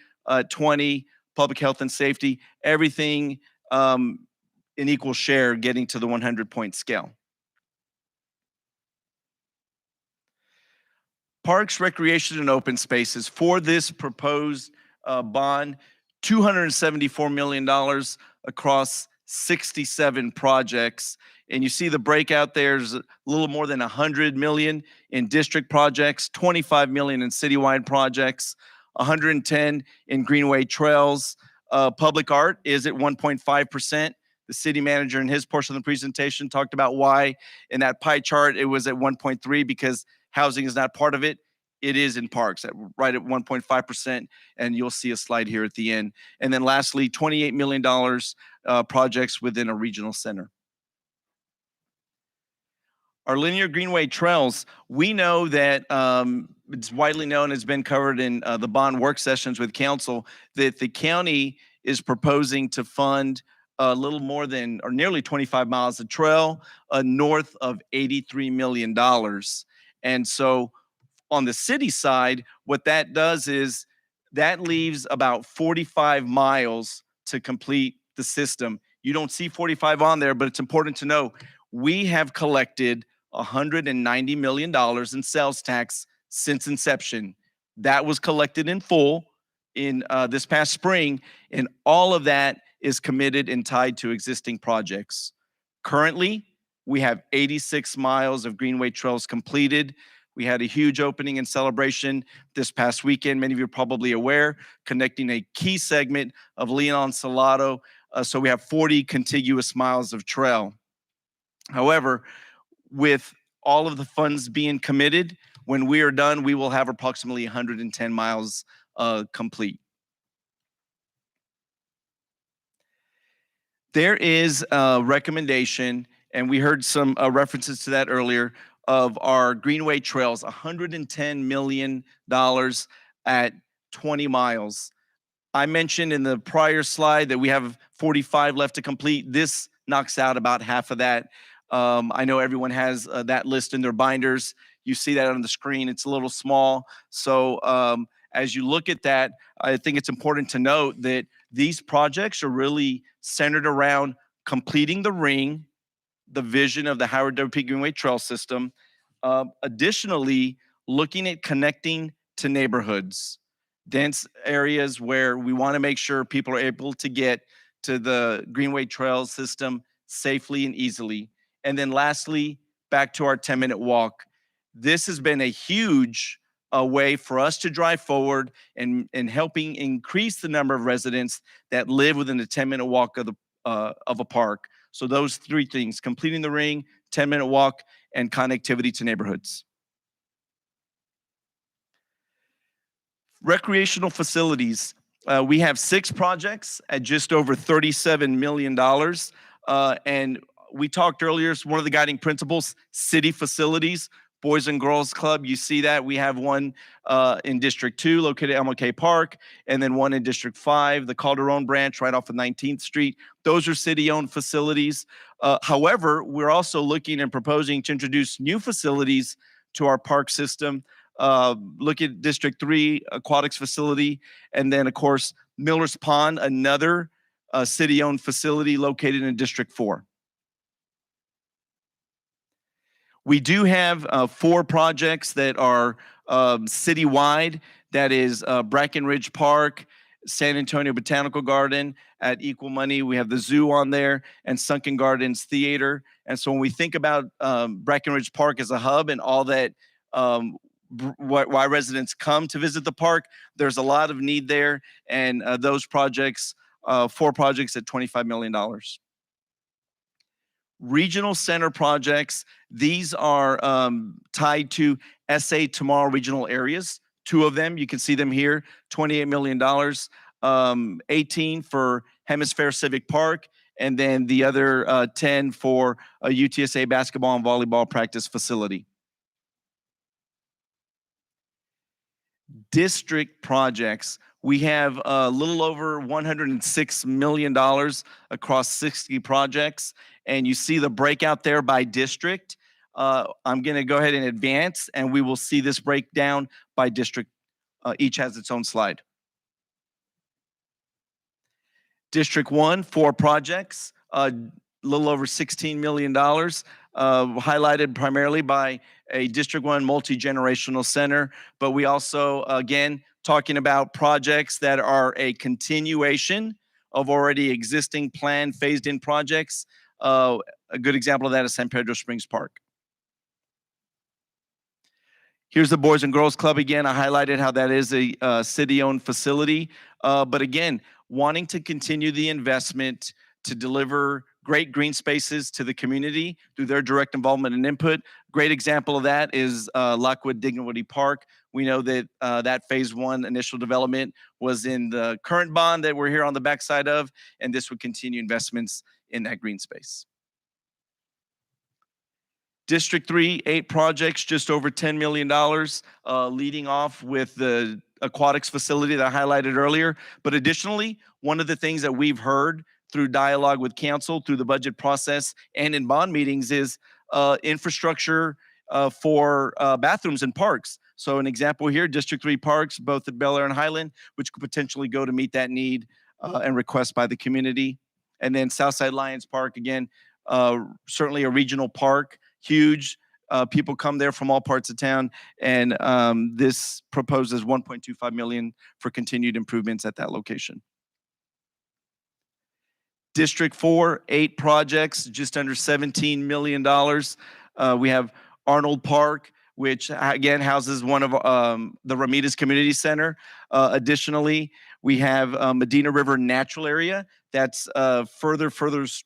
20, public health and safety, everything in equal share getting to the 100-point scale. Parks, recreation, and open spaces. For this proposed bond, $274 million across 67 projects. And you see the breakout there's a little more than 100 million in district projects, 25 million in citywide projects, 110 in Greenway Trails. Public art is at 1.5%. The city manager in his portion of the presentation talked about why in that pie chart it was at 1.3 because housing is not part of it. It is in parks, right at 1.5%, and you'll see a slide here at the end. And then lastly, $28 million projects within a regional center. Our linear Greenway Trails, we know that it's widely known, has been covered in the bond work sessions with council, that the county is proposing to fund a little more than, or nearly 25 miles of trail, north of $83 million. And so on the city side, what that does is that leaves about 45 miles to complete the system. You don't see 45 on there, but it's important to know we have collected $190 million in sales tax since inception. That was collected in full in this past spring, and all of that is committed and tied to existing projects. Currently, we have 86 miles of Greenway Trails completed. We had a huge opening and celebration this past weekend. Many of you are probably aware, connecting a key segment of Leon Salado. So we have 40 contiguous miles of trail. However, with all of the funds being committed, when we are done, we will have approximately 110 miles complete. There is a recommendation, and we heard some references to that earlier, of our Greenway Trails, $110 million at 20 miles. I mentioned in the prior slide that we have 45 left to complete. This knocks out about half of that. I know everyone has that list in their binders. You see that on the screen. It's a little small. So as you look at that, I think it's important to note that these projects are really centered around completing the ring, the vision of the Howard W. P. Greenway Trail System. Additionally, looking at connecting to neighborhoods, dense areas where we want to make sure people are able to get to the Greenway Trails system safely and easily. And then lastly, back to our 10-minute walk. This has been a huge way for us to drive forward and helping increase the number of residents that live within a 10-minute walk of a park. So those three things: completing the ring, 10-minute walk, and connectivity to neighborhoods. Recreational facilities. We have 6 projects at just over $37 million. And we talked earlier, one of the guiding principles, city facilities. Boys and Girls Club, you see that. We have one in District 2 located at MLK Park, and then one in District 5, the Calderon branch right off of 19th Street. Those are city-owned facilities. However, we're also looking and proposing to introduce new facilities to our park system. Look at District 3 aquatics facility, and then, of course, Miller's Pond, another city-owned facility located in District 4. We do have 4 projects that are citywide. That is Brackenridge Park, San Antonio Botanical Garden. At equal money, we have the zoo on there and Sunken Gardens Theater. And so when we think about Brackenridge Park as a hub and all that, why residents come to visit the park, there's a lot of need there. And those projects, 4 projects at $25 million. Regional center projects, these are tied to SA Tomorrow regional areas. 2 of them, you can see them here, $28 million, 18 for Hemisphere Civic Park, and then the other 10 for a UTSA basketball and volleyball practice facility. District projects, we have a little over $106 million across 60 projects. And you see the breakout there by district. I'm going to go ahead and advance, and we will see this breakdown by district. Each has its own slide. District 1, 4 projects, a little over $16 million, highlighted primarily by a District 1 multi-generational center. But we also, again, talking about projects that are a continuation of already existing planned phased-in projects. A good example of that is San Pedro Springs Park. Here's the Boys and Girls Club again. I highlighted how that is a city-owned facility. But again, wanting to continue the investment to deliver great green spaces to the community through their direct involvement and input. Great example of that is Lockwood Dignity Park. We know that that phase 1 initial development was in the current bond that we're here on the backside of, and this would continue investments in that green space. District 3, 8 projects, just over $10 million, leading off with the aquatics facility that I highlighted earlier. But additionally, one of the things that we've heard through dialogue with council, through the budget process, and in bond meetings is infrastructure for bathrooms and parks. So an example here, District 3 parks, both at Bel Air and Highland, which could potentially go to meet that need and request by the community. And then Southside Lions Park, again, certainly a regional park, huge. People come there from all parts of town, and this proposes $1.25 million for continued improvements at that location. District 4, 8 projects, just under $17 million. We have Arnold Park. which again houses one of the Ramirez Community Center. Additionally, we have Medina River Natural Area. That's further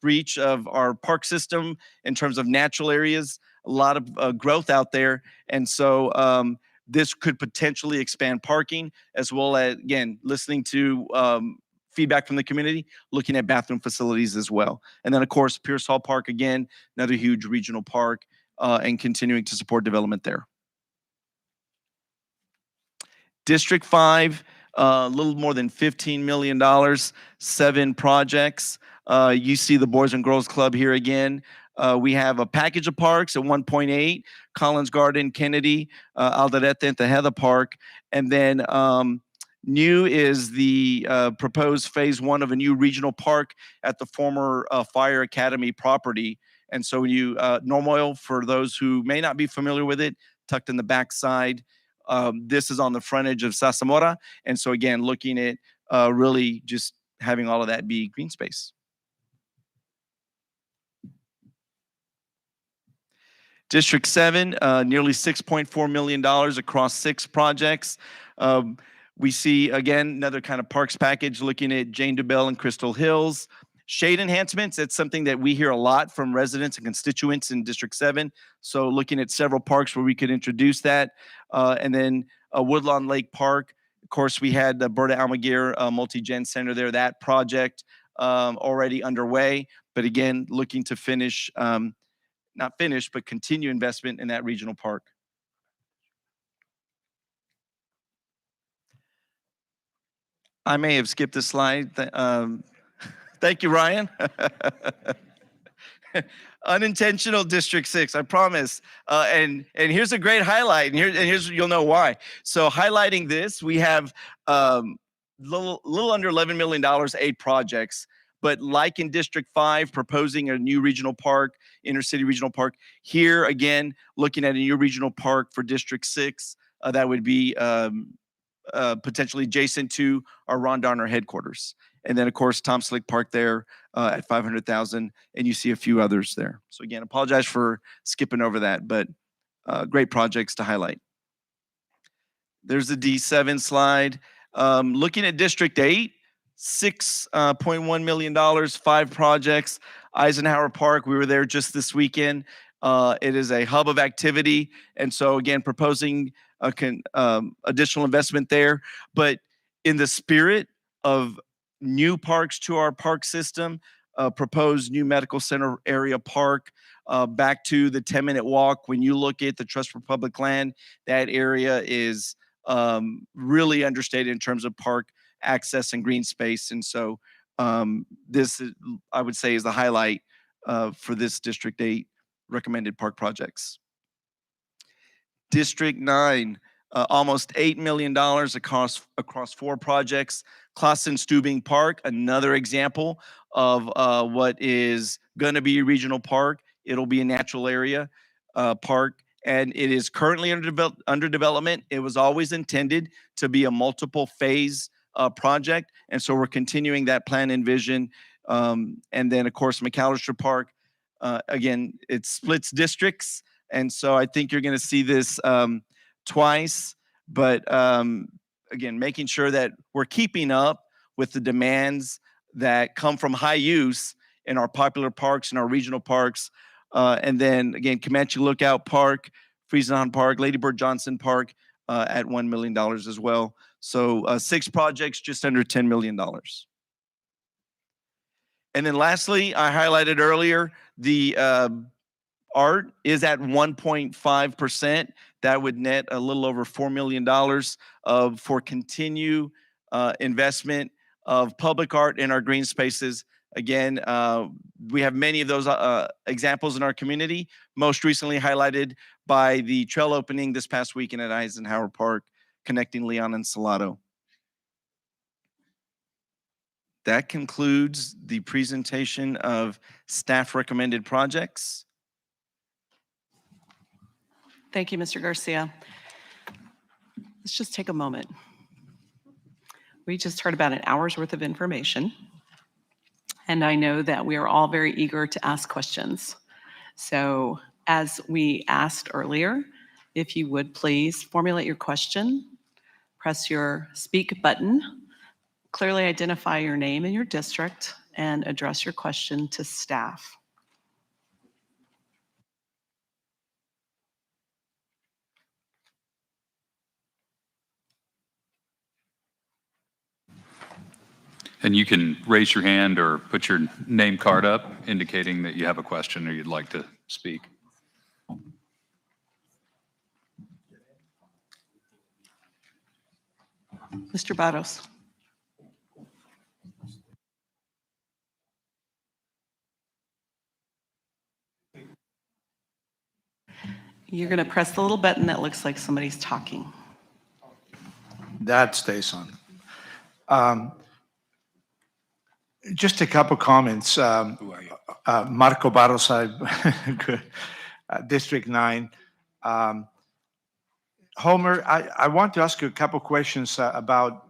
reach of our park system in terms of natural areas. A lot of growth out there. And so this could potentially expand parking, as well as, again, listening to feedback from the community, looking at bathroom facilities as well. And then, of course, Pierce Hall Park, again, another huge regional park, and continuing to support development there. District 5, a little more than $15 million, 7 projects. You see the Boys and Girls Club here again. We have a package of parks at 1.8, Collins Garden, Kennedy, Alderete, and Tejeda Park. And then new is the proposed phase 1 of a new regional park at the former Fire Academy property. And so Norm Oil, for those who may not be familiar with it, tucked in the backside. This is on the frontage of Sasamora. And so again, looking at really just having all of that be green space. District 7, nearly $6.4 million across 6 projects. We see, again, another kind of parks package looking at Jane DuBell and Crystal Hills. Shade enhancements, it's something that we hear a lot from residents and constituents in District 7. So looking at several parks where we could introduce that. And then Woodlawn Lake Park. Of course, we had the Berta Almaguer Multi-Gen Center there, that project already underway. But again, looking to finish, not finish, but continue investment in that regional park. I may have skipped a slide. Thank you, Ryan. Unintentional District 6, I promise. And here's a great highlight, and here's you'll know why. So highlighting this, we have little under $11 million, 8 projects. But like in District 5, proposing a new regional park, intercity regional park. Here, again, looking at a new regional park for District 6, that would be potentially adjacent to our Ron Donner headquarters. And then, of course, Tom Slick Park there at $500,000, and you see a few others there. So again, apologize for skipping over that, but great projects to highlight. There's the D7 slide. Looking at District 8, $6.1 million, 5 projects. Eisenhower Park, we were there just this weekend. It is a hub of activity, and so again, proposing additional investment there. But in the spirit of new parks to our park system, proposed new medical center area park, back to the 10-minute walk. When you look at the Trust for Public Land, that area is really understated in terms of park access and green space. And so this, I would say, is the highlight for this District 8 recommended park projects. District 9, almost $8 million across 4 projects. Clausen-Stubing Park, another example of what is going to be a regional park. It'll be a natural area park, and it is currently under development. It was always intended to be a multiple phase project, and so we're continuing that plan and vision. And then, of course, McAllister Park, again, it splits districts, and so I think you're going to see this twice, but again, making sure that we're keeping up with the demands that come from high use in our popular parks and our regional parks. And then again, Comanche Lookout Park, Friesenhahn Park, Lady Bird Johnson Park at $1 million as well. So 6 projects, just under $10 million. And then lastly, I highlighted earlier, the art is at 1.5%. That would net a little over $4 million for continued investment of public art in our green spaces. Again, we have many of those examples in our community, most recently highlighted by the trail opening this past weekend at Eisenhower Park, connecting Leon and Salado. That concludes the presentation of staff recommended projects. Thank you, Mr. Garcia. Let's just take a moment. We just heard about an hour's worth of information, and I know that we are all very eager to ask questions. So as we asked earlier, If you would please formulate your question, press your speak button, clearly identify your name and your district, and address your question to staff. And you can raise your hand or put your name card up indicating that you have a question or you'd like to speak. Mr. Barros. You're going to press the little button that looks like somebody's talking. That stays on. Just a couple comments. Marco Barros, District 9. Homer, I want to ask you a couple questions about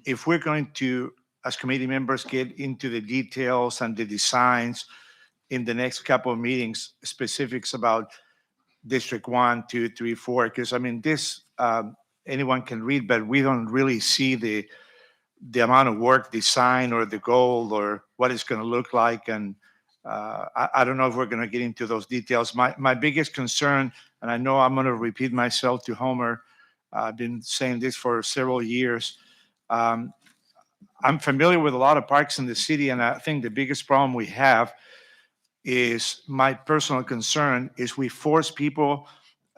if we're going to, as committee members, get into the details and the designs in the next couple of meetings, specifics about District 1, 2, 3, 4, because I mean, this anyone can read, but we don't really see the amount of work, design, or the goal, or what it's going to look like. And I don't know if we're going to get into those details. My biggest concern, and I know I'm going to repeat myself to Homer, I've been saying this for several years. I'm familiar with a lot of parks in the city, and I think the biggest problem we have is, my personal concern is, we force people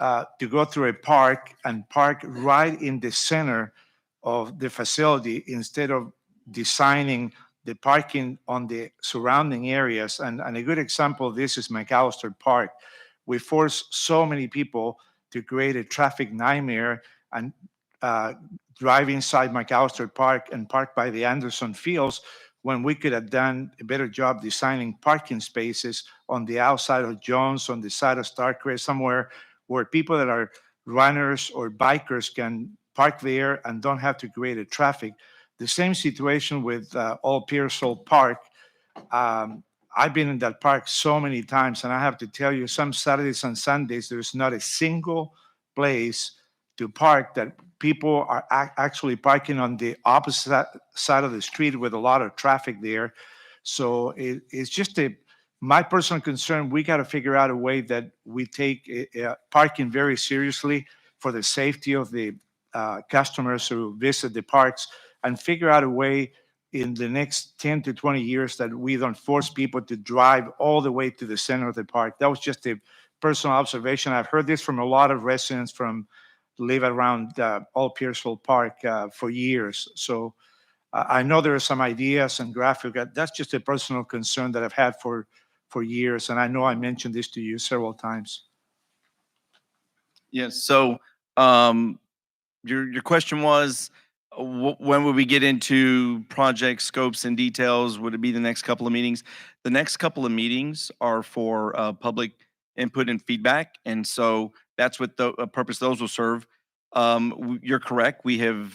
to go through a park and park right in the center of the facility instead of designing the parking on the surrounding areas. And a good example of this is McAllister Park. We force so many people to create a traffic nightmare and drive inside McAllister Park and park by the Anderson Fields, when we could have done a better job designing parking spaces on the outside of Jones, on the side of Starcrest, somewhere where people that are runners or bikers can park there and don't have to create a traffic. The same situation with Old Pearsall Park. I've been in that park so many times, and I have to tell you, some Saturdays and Sundays, there's not a single place to park that people are actually parking on the opposite side of the street with a lot of traffic there. So it's just my personal concern. We got to figure out a way that we take parking very seriously for the safety of the customers who visit the parks, and figure out a way in the next 10 to 20 years that we don't force people to drive all the way to the center of the park. That was just a personal observation. I've heard this from a lot of residents from live around Old Pearsall Park for years. So I know there are some ideas and graphic. That's just a personal concern that I've had for years. And I know I mentioned this to you several times. Yes. So your question was, when would we get into project scopes and details? Would it be the next couple of meetings? The next couple of meetings are for public input and feedback. And so that's what the purpose those will serve. You're correct. We have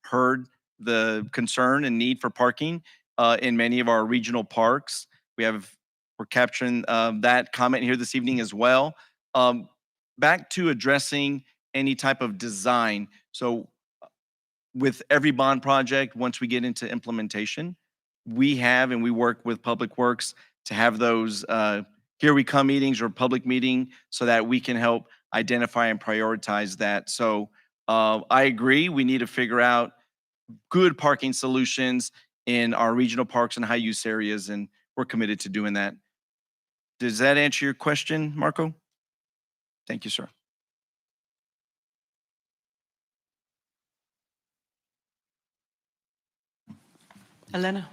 heard the concern and need for parking in many of our regional parks. We're capturing that comment here this evening as well. Back to addressing any type of design. So with every bond project, once we get into implementation, we have and we work with Public Works to have those here we come meetings or public meeting so that we can help identify and prioritize that. So I agree, we need to figure out good parking solutions in our regional parks and high use areas, and we're committed to doing that. Does that answer your question, Marco? Thank you, sir. Elena.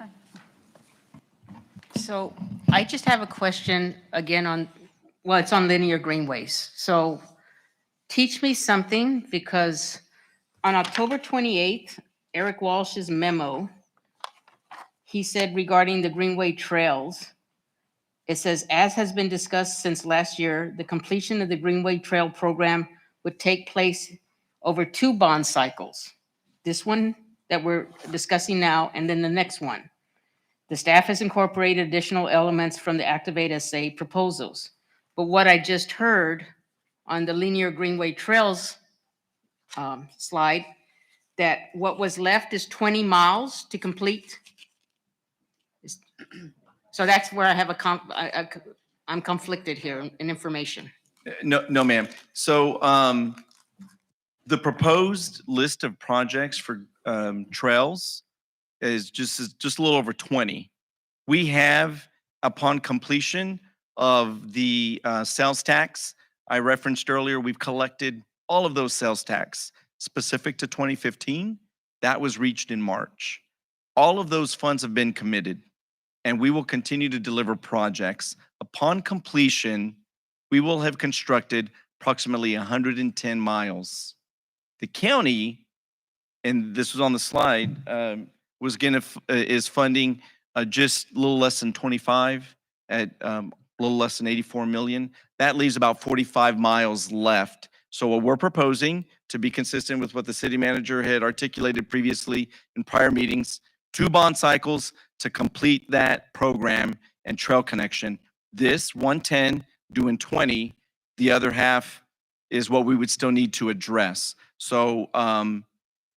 So I just have a question again on, well, it's on linear greenways. So teach me something, because on October 28th, Eric Walsh's memo, he said regarding the Greenway Trails, it says, as has been discussed since last year, the completion of the Greenway Trail program would take place over 2 bond cycles. This one that we're discussing now, and then the next one. The staff has incorporated additional elements from the Activate SA proposals. But what I just heard on the linear Greenway Trails slide, that what was left is 20 miles to complete. So that's where I have I'm conflicted here in information. No, ma'am. So the proposed list of projects for trails is just a little over 20. We have, upon completion of the sales tax I referenced earlier, we've collected all of those sales tax specific to 2015. That was reached in March. All of those funds have been committed, and we will continue to deliver projects. Upon completion, we will have constructed approximately 110 miles. The county, and this was on the slide, is funding just a little less than 25 at a little less than 84 million. That leaves about 45 miles left. So what we're proposing, to be consistent with what the city manager had articulated previously in prior meetings, 2 bond cycles to complete that program and trail connection. This 110 due in 20, the other half is what we would still need to address. So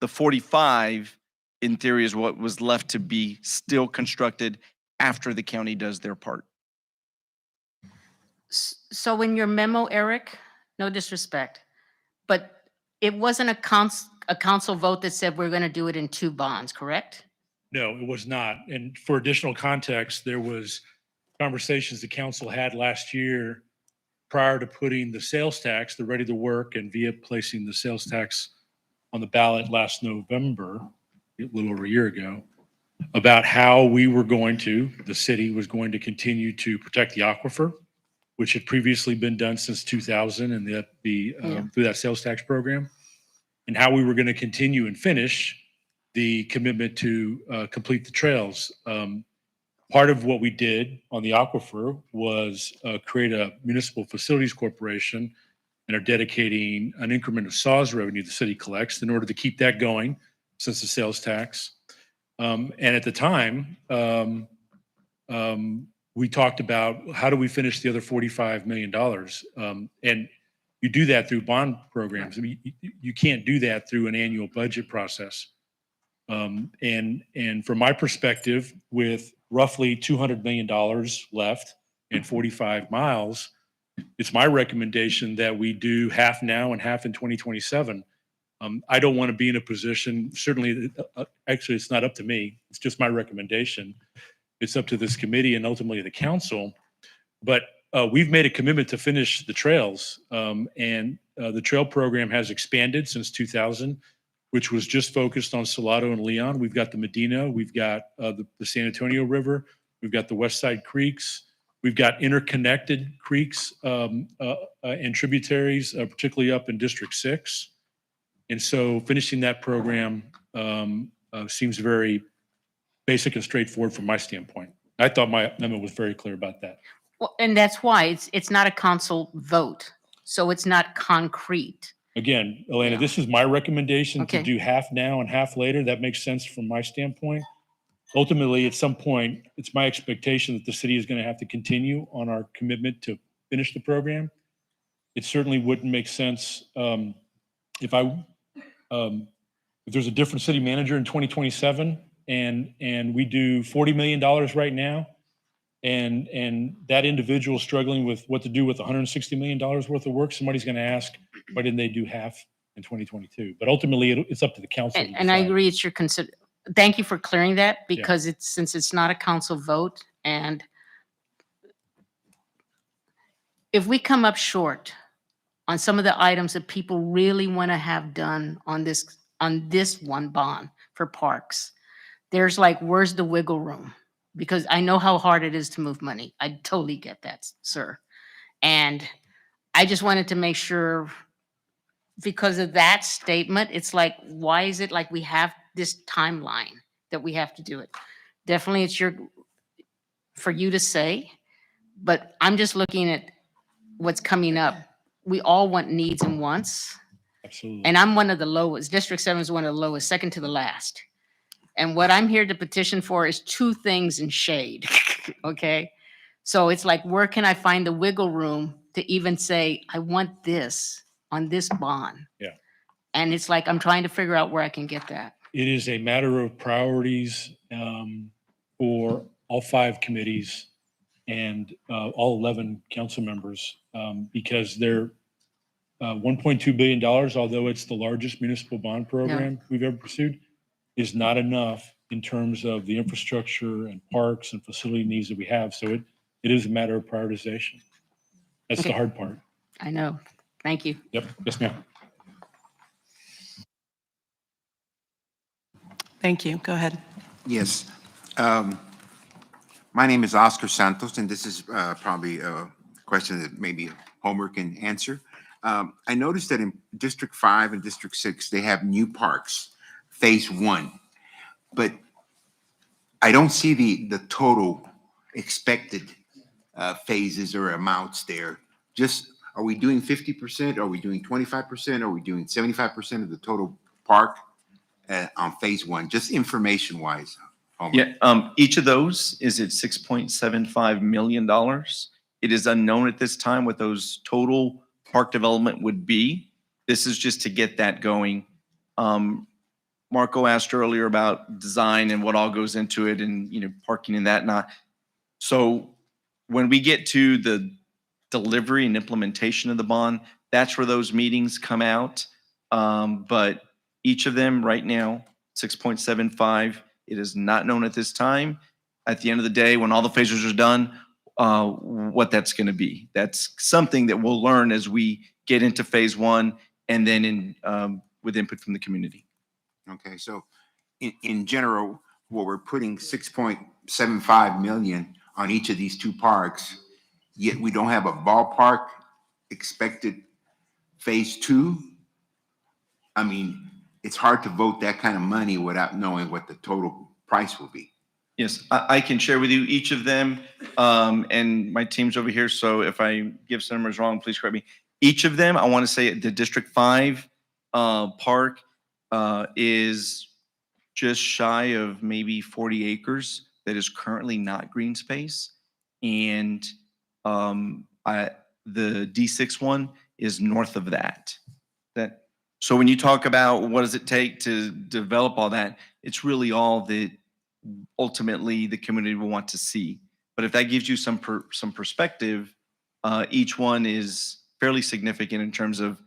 the 45 in theory is what was left to be still constructed after the county does their part. So in your memo, Eric, no disrespect, but it wasn't a council vote that said we're going to do it in 2 bonds, correct? No, it was not. And for additional context, there was conversations the council had last year prior to putting the sales tax, the ready to work, and via placing the sales tax on the ballot last November, a little over a year ago, about how we were going to, the city was going to continue to protect the aquifer, which had previously been done since 2000 and through that sales tax program, and how we were going to continue and finish the commitment to complete the trails. Part of what we did on the aquifer was create a municipal facilities corporation and are dedicating an increment of SAWS revenue the city collects in order to keep that going since the sales tax. And at the time, we talked about how do we finish the other $45 million? And you do that through bond programs. I mean, you can't do that through an annual budget process. And from my perspective, with roughly $200 million left and 45 miles, it's my recommendation that we do half now and half in 2027. I don't want to be in a position, certainly, actually, it's not up to me. It's just my recommendation. It's up to this committee and ultimately the council. But we've made a commitment to finish the trails. And the trail program has expanded since 2000, which was just focused on Salado and Leon. We've got the Medina, we've got the San Antonio River, we've got the West Side Creeks, we've got interconnected creeks and tributaries, particularly up in District 6. And so finishing that program seems very basic and straightforward from my standpoint. I thought my amendment was very clear about that. Well, and that's why it's not a council vote, so it's not concrete. Again, Elena, this is my recommendation Okay. to do half now and half later. That makes sense from my standpoint. Ultimately, at some point, it's my expectation that the city is going to have to continue on our commitment to finish the program. It certainly wouldn't make sense if there's a different city manager in 2027 and we do $40 million right now, and that individual struggling with what to do with $160 million worth of work, somebody's going to ask, why didn't they do half in 2022? But ultimately, it's up to the council. And I agree, it's your thank you for clearing that, because since it's not a council vote, and if we come up short on some of the items that people really want to have done on this one bond for parks, there's like, where's the wiggle room? Because I know how hard it is to move money. I totally get that, sir. And I just wanted to make sure, because of that statement, it's like, why is it like we have this timeline that we have to do it? Definitely it's for you to say, but I'm just looking at what's coming up. We all want needs and wants. Absolutely. And I'm one of the lowest. District 7 is one of the lowest, second to the last. And what I'm here to petition for is 2 things in shade, okay? So it's like, where can I find the wiggle room to even say, I want this on this bond. Yeah. And it's like, I'm trying to figure out where I can get that. It is a matter of priorities for all 5 committees and all 11 council members because they're $1.2 billion, although it's the largest municipal bond program we've ever pursued, is not enough in terms of the infrastructure and parks and facility needs that we have. So it is a matter of prioritization. That's the Okay. hard part. I know. Thank you. Yep. Yes, ma'am. Thank you. Go ahead. Yes. My name is Oscar Santos, and this is probably a question that maybe Homer can answer. I noticed that in District 5 and District 6, they have new parks, Phase 1. But I don't see the total expected phases or amounts there. Just, are we doing 50%? Are we doing 25%? Are we doing 75% of the total park on Phase 1? Just information-wise, Homer. Yeah, each of those is at $6.75 million. It is unknown at this time what those total park development would be. This is just to get that going. Marco asked earlier about design and what all goes into it and, parking and that not. So when we get to the delivery and implementation of the bond, that's where those meetings come out. But each of them right now, 6.75, it is not known at this time. At the end of the day, when all the phases are done, what that's going to be. That's something that we'll learn as we get into Phase 1 and then with input from the community. Okay, so in general, what we're putting 6.75 million on each of these 2 parks, yet we don't have a ballpark expected Phase 2. I mean, it's hard to vote that kind of money without knowing what the total price will be. Yes, I can share with you each of them, and my team's over here, so if I give some numbers wrong, please correct me. Each of them, I want to say the District 5 park is just shy of maybe 40 acres that is currently not green space. And the D6 one is north of that. So when you talk about what does it take to develop all that, it's really all that ultimately the community will want to see. But if that gives you some perspective, each one is fairly significant in terms of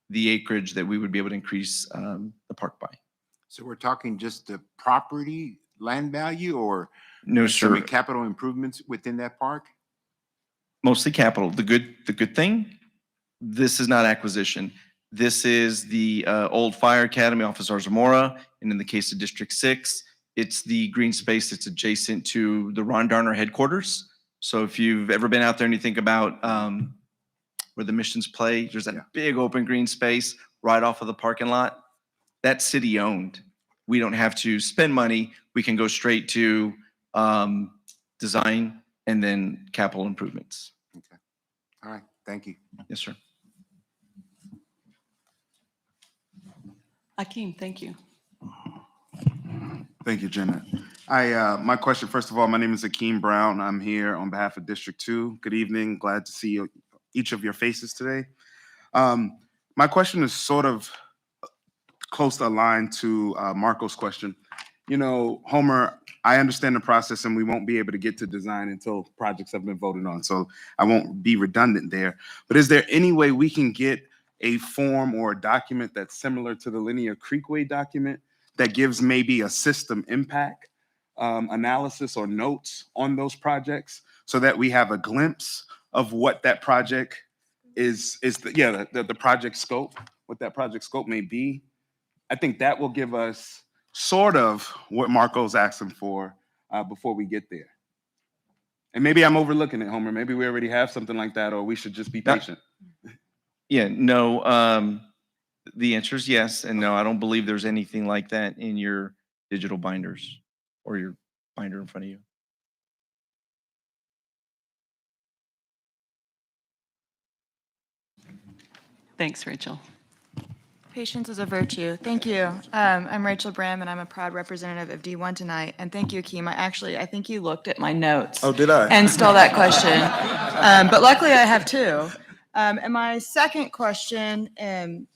the acreage that we would be able to increase the park by. So we're talking just the property land value, or No, some sir. capital improvements within that park? Mostly capital. The good thing, this is not acquisition. This is the old Fire Academy off of Zarzamora, and in the case of District 6, it's the green space that's adjacent to the Ron Darner headquarters. So if you've ever been out there and you think about where the missions play, there's that big open green space right off of the parking lot. That's city owned. We don't have to spend money. We can go straight to design and then capital improvements. Okay. All right. Thank you. Yes, sir. Akeem, thank you. Thank you, Jenna. My question, first of all, my name is Akeem Brown. I'm here on behalf of District 2. Good evening. Glad to see each of your faces today. My question is sort of close aligned to Marco's question. Homer, I understand the process and we won't be able to get to design until projects have been voted on. So I won't be redundant there. But is there any way we can get a form or a document that's similar to the Linear Creekway document that gives maybe a system impact analysis or notes on those projects so that we have a glimpse of what that project the project scope, what that project scope may be? I think that will give us sort of what Marco's asking for before we get there. And maybe I'm overlooking it, Homer. Maybe we already have something like that, or we should just be patient. Yeah, no, the answer is yes and no. I don't believe there's anything like that in your digital binders or your binder in front of you. Thanks, Rachel. Patience is a virtue. Thank you. I'm Rachel Bram, and I'm a proud representative of D1 tonight. And thank you, Akeem. I think you looked at my notes. Oh, did I? And stole that question. But luckily, I have two. And my second question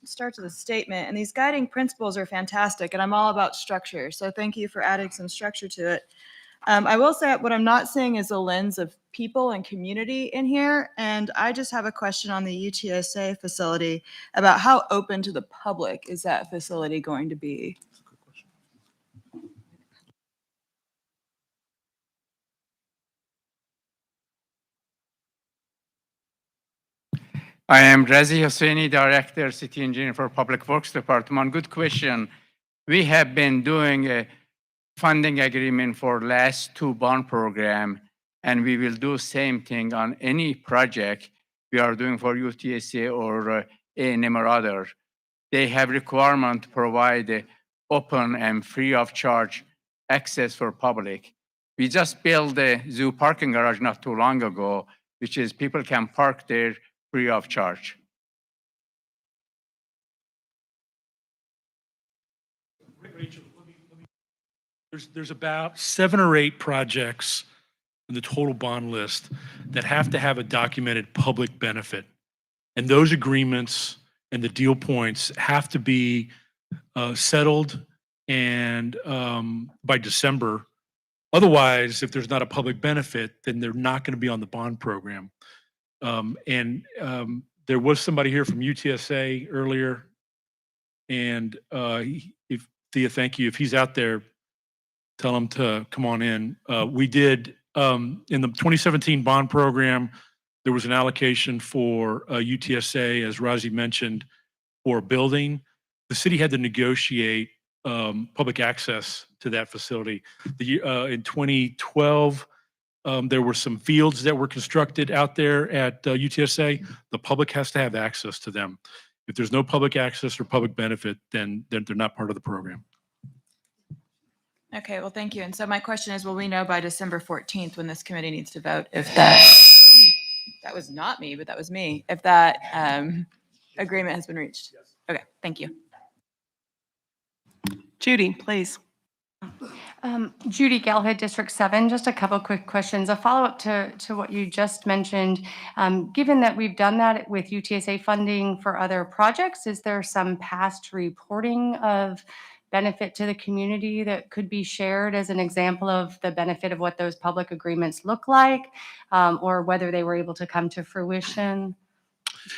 starts with a statement. And these guiding principles are fantastic, and I'm all about structure. So thank you for adding some structure to it. I will say what I'm not seeing is a lens of people and community in here. And I just have a question on the UTSA facility about how open to the public is that facility going to be? I am Razi Hosseini, Director, City Engineer for Public Works Department. Good question. We have been doing a funding agreement for last two bond program, and we will do same thing on any project we are doing for UTSA or A&M or other. They have requirement to provide open and free of charge access for public. We just built a zoo parking garage not too long ago, which is people can park there free of charge. Rachel, there's about 7 or 8 projects in the total bond list that have to have a documented public benefit. And those agreements and the deal points have to be settled and by December. Otherwise, if there's not a public benefit, then they're not going to be on the bond program. There was somebody here from UTSA earlier, and if Thea, thank you. If he's out there, tell him to come on in. We did in the 2017 bond program. There was an allocation for UTSA, as Razi mentioned, for a building. The city had to negotiate public access to that facility. In 2012. There were some fields that were constructed out there at UTSA. The public has to have access to them. If there's no public access or public benefit, then they're not part of the program. Okay, well, thank you. And so my question is, will we know by December 14th when this committee needs to vote if that was not me, but that was me, if that agreement has been reached? Okay, thank you. Judy, please. Judy Galhead, District 7. Just a couple quick questions. A follow-up to what you just mentioned. Given that we've done that with UTSA funding for other projects, is there some past reporting of benefit to the community that could be shared as an example of the benefit of what those public agreements look like, or whether they were able to come to fruition?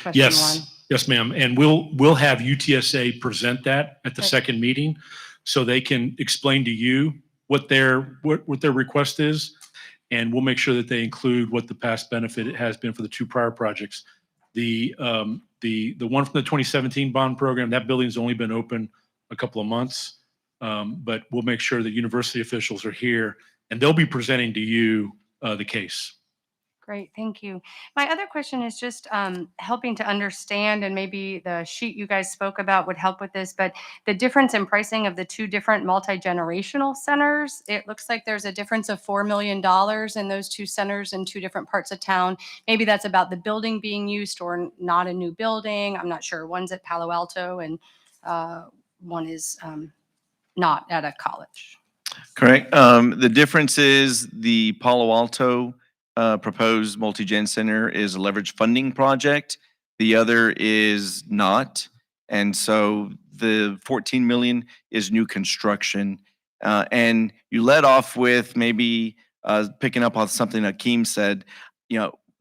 Question Yes, one. yes, ma'am. And we'll have UTSA present that at the second meeting, so they can explain to you what their request is, and we'll make sure that they include what the past benefit has been for the 2 prior projects. The one from the 2017 bond program, that building's only been open a couple of months, but we'll make sure that university officials are here, and they'll be presenting to you the case. Great, thank you. My other question is just helping to understand, and maybe the sheet you guys spoke about would help with this, but the difference in pricing of the 2 different multi-generational centers. It looks like there's a difference of $4 million in those 2 centers in 2 different parts of town. Maybe that's about the building being used or not a new building. I'm not sure. One's at Palo Alto and one is not at a college. Correct. The difference is the Palo Alto proposed multi-gen center is a leverage funding project. The other is not. And so the 14 million is new construction. And you led off with maybe picking up on something that Akeem said,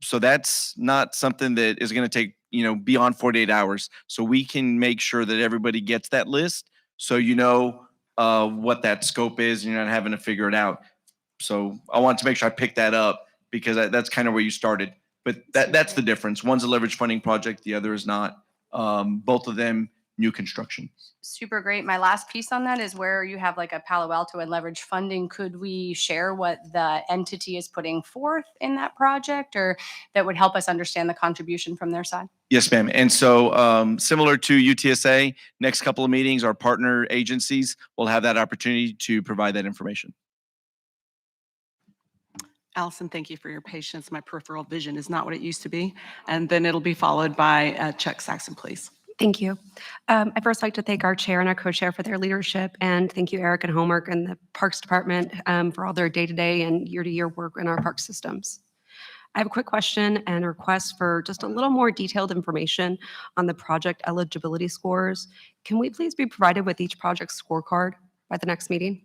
so that's not something that is going to take, beyond 48 hours. So we can make sure that everybody gets that list. So what that scope is, and you're not having to figure it out. So I want to make sure I pick that up, because that's kind of where you started. But that's the difference. One's a leverage funding project, the other is not. Both of them, new construction. Super great. My last piece on that is where you have like a Palo Alto and leverage funding. Could we share what the entity is putting forth in that project, or that would help us understand the contribution from their side? Yes, ma'am. And so similar to UTSA, next couple of meetings, our partner agencies will have that opportunity to provide that information. Allison, thank you for your patience. My peripheral vision is not what it used to be. And then it'll be followed by Chuck Saxon, please. Thank you. I'd first like to thank our chair and our co-chair for their leadership, and thank you, Eric and Homework and the Parks Department for all their day-to-day and year-to-year work in our park systems. I have a quick question and a request for just a little more detailed information on the project eligibility scores. Can we please be provided with each project scorecard by the next meeting?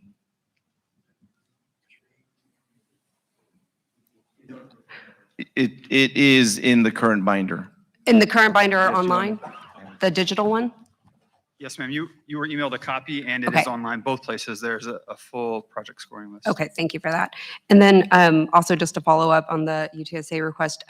It is in the current binder. In the current binder or online? The digital one? Yes, ma'am. You were emailed a copy and it Okay. is online, both places. There's a full project scoring list. Okay, thank you for that. And then also just to follow up on the UTSA request,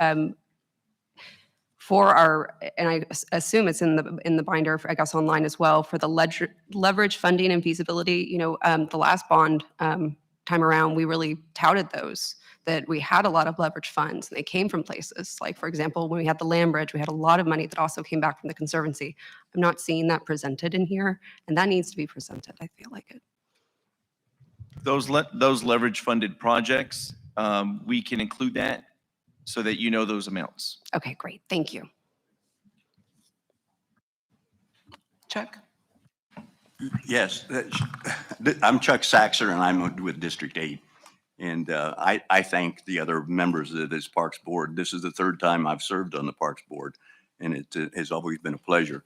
for our, and I assume it's in the binder, I guess online as well, for the leverage funding and feasibility, the last bond time around, we really touted those, that we had a lot of leverage funds and they came from places. Like, for example, when we had the land bridge, we had a lot of money that also came back from the Conservancy. I'm not seeing that presented in here, and that needs to be presented. I feel like it. Those leverage funded projects, we can include that so that you know those amounts. Okay, great. Thank you. Chuck? Yes, I'm Chuck Saxer, and I'm with District 8. And I thank the other members of this Parks Board. This is the third time I've served on the Parks Board, and it has always been a pleasure.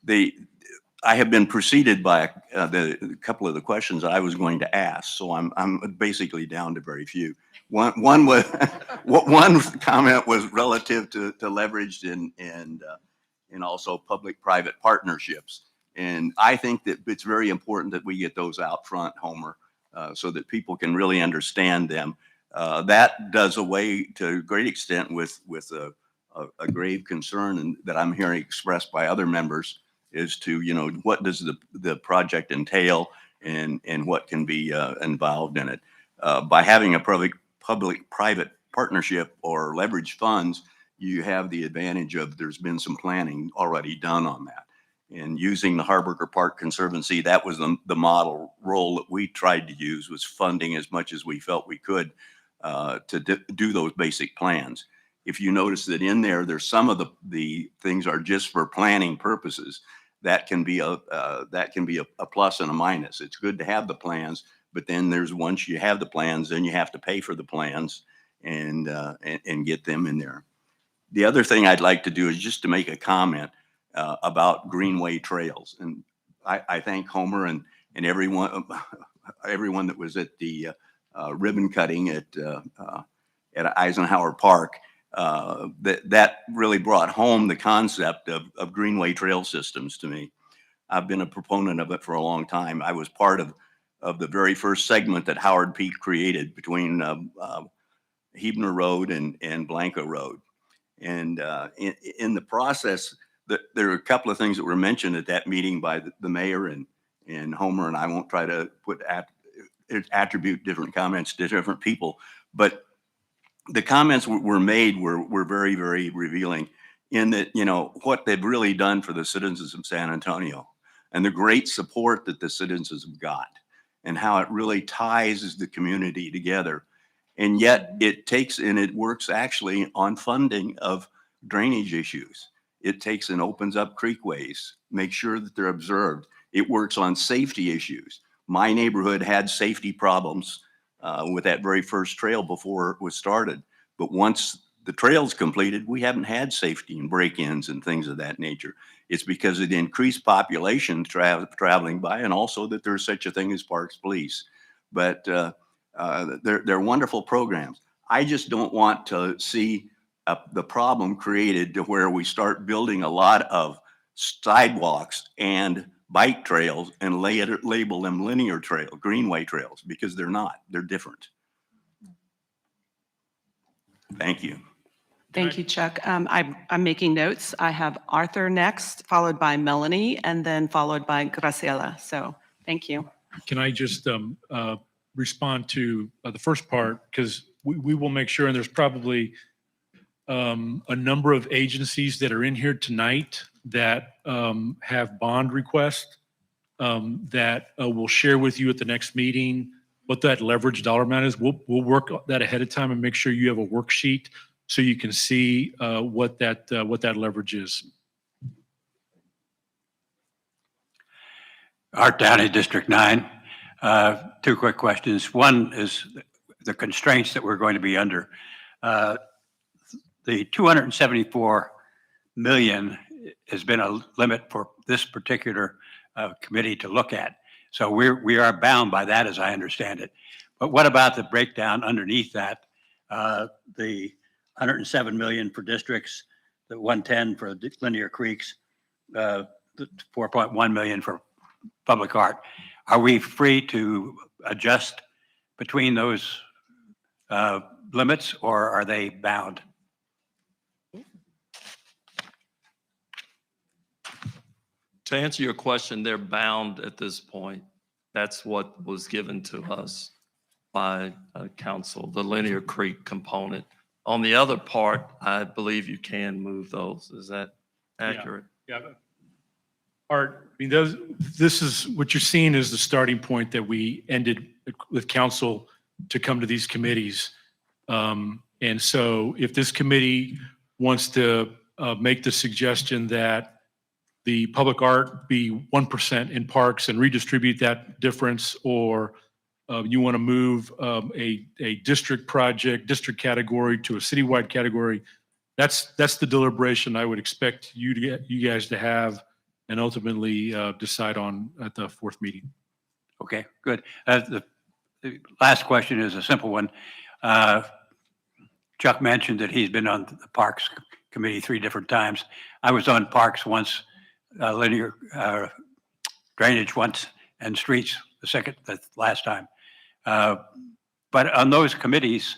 I have been preceded by a couple of the questions I was going to ask, so I'm basically down to very few. One comment was relative to leveraged and also public-private partnerships. And I think that it's very important that we get those out front, Homer, so that people can really understand them. That does away to a great extent with a grave concern that I'm hearing expressed by other members as to, what does the project entail and what can be involved in it. By having a public-private partnership or leverage funds, you have the advantage of there's been some planning already done on that. And using the Harburger Park Conservancy, that was the model role that we tried to use, was funding as much as we felt we could to do those basic plans. If you notice that in there's some of the things are just for planning purposes, that can be a plus and a minus. It's good to have the plans, but then once you have the plans, then you have to pay for the plans and get them in there. The other thing I'd like to do is just to make a comment about Greenway Trails. And I thank Homer and everyone that was at the ribbon cutting at Eisenhower Park. That really brought home the concept of Greenway Trail systems to me. I've been a proponent of it for a long time. I was part of the very first segment that Howard Peak created between Hebner Road and Blanco Road. And in the process, there are a couple of things that were mentioned at that meeting by the mayor and Homer, and I won't try to attribute different comments to different people, but the comments were made were very, very revealing in that, what they've really done for the citizens of San Antonio and the great support that the citizens have got and how it really ties the community together. And yet it works actually on funding of drainage issues. It takes and opens up creekways, makes sure that they're observed. It works on safety issues. My neighborhood had safety problems with that very first trail before it was started. But once the trail's completed, we haven't had safety and break-ins and things of that nature. It's because of the increased population traveling by, and also that there's such a thing as Parks Police. But they're wonderful programs. I just don't want to see the problem created to where we start building a lot of sidewalks and bike trails and label them linear Greenway trails, because they're not. They're different. Thank you. Thank you, Chuck. I'm making notes. I have Arthur next, followed by Melanie, and then followed by Graciela. So thank you. Can I just respond to the first part? Because we will make sure, and there's probably a number of agencies that are in here tonight that have bond requests that we'll share with you at the next meeting what that leverage dollar amount is. We'll work that ahead of time and make sure you have a worksheet so you can see what that leverage is. Art Downey, District 9. Two quick questions. One is the constraints that we're going to be under. The 274 million has been a limit for this particular committee to look at. So we are bound by that, as I understand it. But what about the breakdown underneath that? The 107 million for districts, the 110 for linear creeks, the 4.1 million for public art. Are we free to adjust between those limits, or are they bound? To answer your question, they're bound at this point. That's what was given to us by council, the linear creek component. On the other part, I believe you can move those. Is that accurate? Yeah. Art, I mean, this is, what you're seeing is the starting point that we ended with council to come to these committees. And so if this committee wants to make the suggestion that the public art be 1% in parks and redistribute that difference, or you want to move a district project, district category to a citywide category, that's the deliberation I would expect you guys to have and ultimately decide on at the fourth meeting. Okay, good. The last question is a simple one. Chuck mentioned that he's been on the Parks Committee 3 different times. I was on Parks once, linear drainage once, and streets the last time. But on those committees,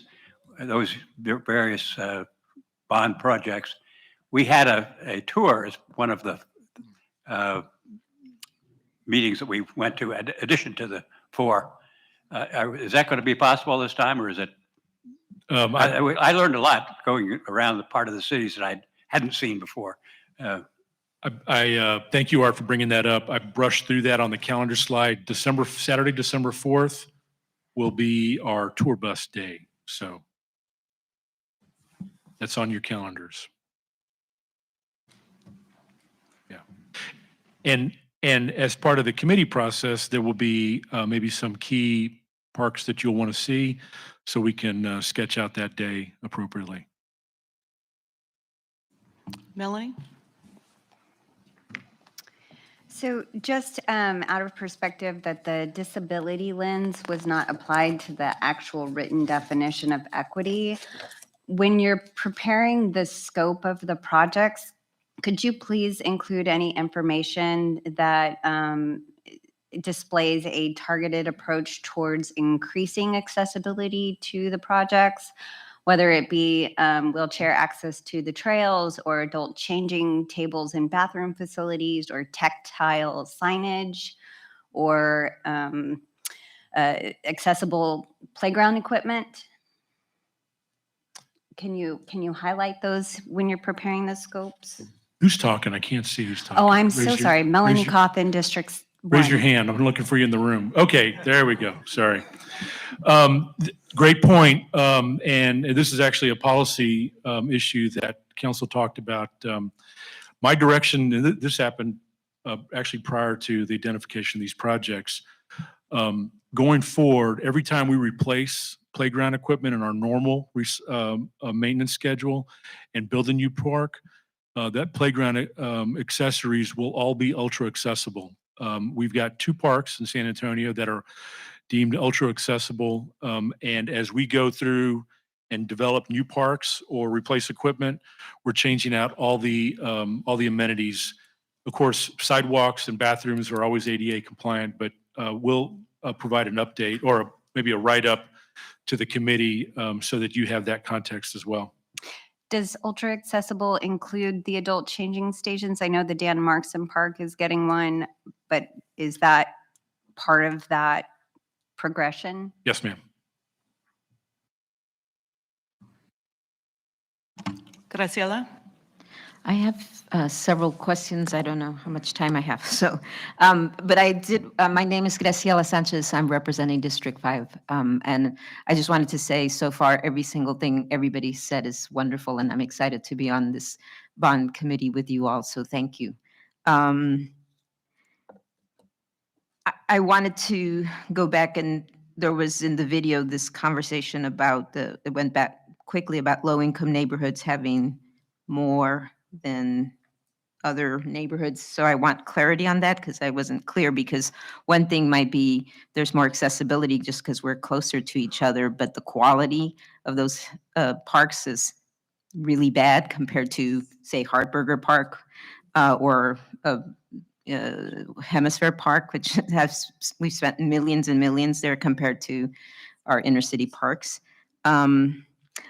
those various bond projects, we had a tour as one of the meetings that we went to, in addition to the 4. Is that going to be possible this time, or is it? I learned a lot going around the part of the cities that I hadn't seen before. I thank you, Art, for bringing that up. I brushed through that on the calendar slide. Saturday, December 4th will be our tour bus day. So that's on your calendars. Yeah. And as part of the committee process, there will be maybe some key parks that you'll want to see, so we can sketch out that day appropriately. Melanie? So just out of perspective that the disability lens was not applied to the actual written definition of equity, when you're preparing the scope of the projects, could you please include any information that displays a targeted approach towards increasing accessibility to the projects, whether it be wheelchair access to the trails, or adult changing tables and bathroom facilities, or tactile signage, or accessible playground equipment? Can you highlight those when you're preparing the scopes? Who's talking? I can't see who's talking. Oh, I'm so sorry. Melanie Cawthon, District 1. Raise your hand. I'm looking for you in the room. Okay, there we go. Sorry. Great point. And this is actually a policy issue that council talked about. My direction, and this happened actually prior to the identification of these projects. Going forward, every time we replace playground equipment in our normal maintenance schedule and build a new park, that playground accessories will all be ultra accessible. We've got 2 parks in San Antonio that are deemed ultra accessible. And as we go through and develop new parks or replace equipment, we're changing out all the amenities. Of course, sidewalks and bathrooms are always ADA compliant, but we'll provide an update or maybe a write-up to the committee so that you have that context as well. Does ultra accessible include the adult changing stations? I know the Dan Markson Park is getting one, but is that part of that progression? Yes, ma'am. Graciela? I have several questions. I don't know how much time I have. So, but I did, my name is Graciela Sanchez. I'm representing District 5. And I just wanted to say, so far, every single thing everybody said is wonderful. And I'm excited to be on this bond committee with you all. So thank you. I wanted to go back, and there was in the video this conversation about it went back quickly about low-income neighborhoods having more than other neighborhoods. So I want clarity on that because I wasn't clear, because one thing might be there's more accessibility just because we're closer to each other, but the quality of those parks is really bad compared to, say, Hartberger Park or Hemisphere Park, which we've spent millions and millions there compared to our inner city parks. I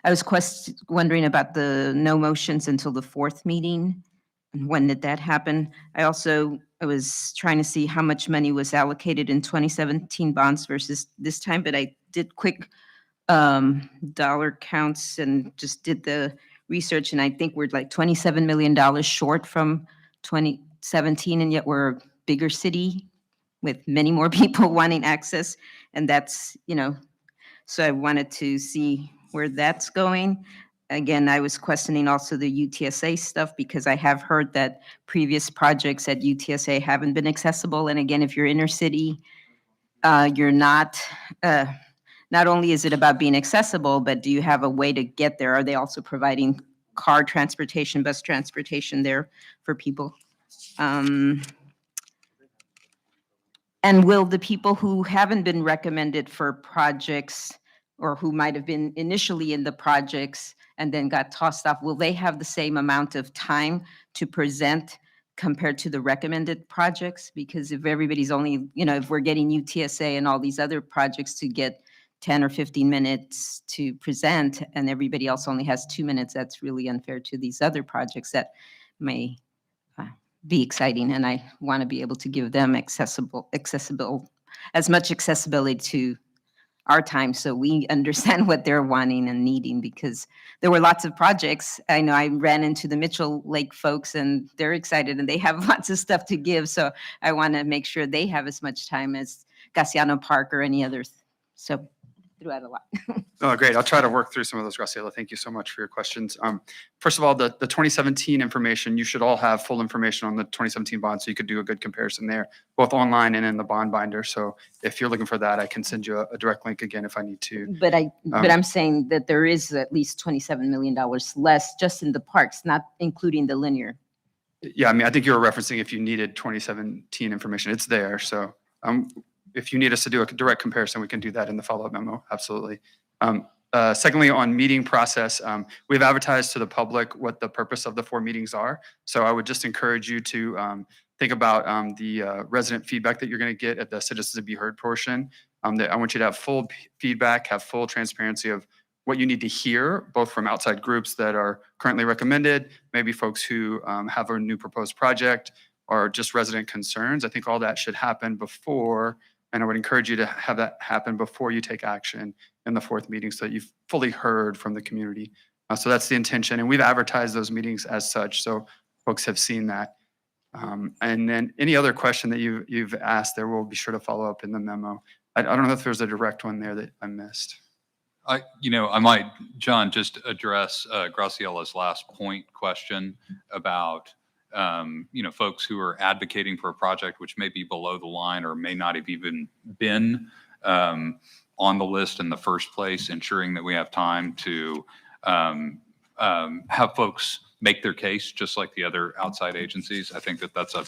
was wondering about the no motions until the fourth meeting. And when did that happen? I was trying to see how much money was allocated in 2017 bonds versus this time, but I did quick dollar counts and just did the research, and I think we're like $27 million short from 2017, and yet we're a bigger city with many more people wanting access, and that's, so I wanted to see where that's going. Again, I was questioning also the UTSA stuff because I have heard that previous projects at UTSA haven't been accessible. And again, if you're inner city, you're not only is it about being accessible, but do you have a way to get there? Are they also providing car transportation, bus transportation there for people? And will the people who haven't been recommended for projects or who might have been initially in the projects and then got tossed off, will they have the same amount of time to present compared to the recommended projects? Because if everybody's only, if we're getting UTSA and all these other projects to get 10 or 15 minutes to present and everybody else only has 2 minutes, that's really unfair to these other projects that may be exciting, and I want to be able to give them accessible, as much accessibility to our time so we understand what they're wanting and needing, because there were lots of projects. I know I ran into the Mitchell Lake folks and they're excited and they have lots of stuff to give. So I want to make sure they have as much time as Casiano Park or any others. So threw out a lot. Oh, great. I'll try to work through some of those, Graciela. Thank you so much for your questions. First of all, the 2017 information, you should all have full information on the 2017 bond, so you could do a good comparison there, both online and in the bond binder. So if you're looking for that, I can send you a direct link again if I need to. But I'm saying that there is at least $27 million less just in the parks, not including the linear. Yeah, I mean, I think you were referencing if you needed 2017 information, it's there. So if you need us to do a direct comparison, we can do that in the follow-up memo. Absolutely. Secondly, on meeting process, we've advertised to the public what the purpose of the 4 meetings are. So I would just encourage you to think about the resident feedback that you're going to get at the Citizens to Be Heard portion. That I want you to have full feedback, have full transparency of what you need to hear, both from outside groups that are currently recommended, maybe folks who have a new proposed project, or just resident concerns. I think all that should happen before, and I would encourage you to have that happen before you take action in the 4th meeting so that you've fully heard from the community. So that's the intention. And we've advertised those meetings as such, so folks have seen that. And then any other question that you've asked, there will be sure to follow up in the memo. I don't know if there's a direct one there that I missed. I might, John, just address Graciela's last point question about folks who are advocating for a project which may be below the line or may not have even been on the list in the first place, ensuring that we have time to have folks make their case just like the other outside agencies. I think that that's a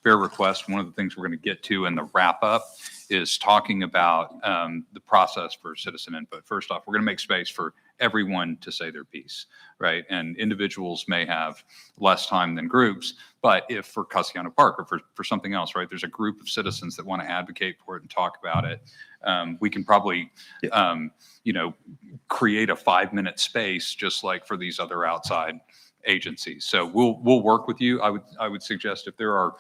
fair request. One of the things we're going to get to in the wrap up is talking about the process for citizen input. First off, we're going to make space for everyone to say their piece, right? And individuals may have less time than groups, but if for Casiano Park or for something else, right, there's a group of citizens that want to advocate for it and talk about it, we can probably, create a 5-minute space just like for these other outside agencies. So we'll work with you. I would suggest if there are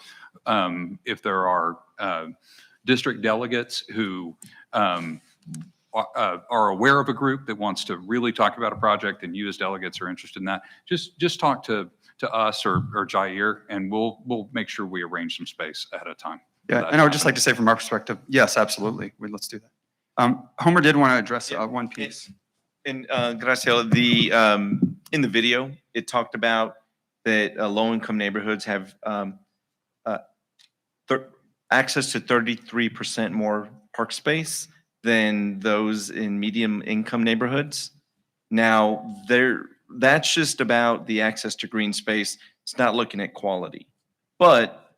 district delegates who are aware of a group that wants to really talk about a project and you as delegates are interested in that, just talk to us or Jair, and we'll make sure we arrange some space ahead of time. Yeah, and I would just like to say from our perspective, yes, absolutely. Let's do that. Homer did want to address one piece. And Graciela, in the video, it talked about that low-income neighborhoods have, access to 33% more park space than those in medium income neighborhoods. Now, that's just about the access to green space. It's not looking at quality. But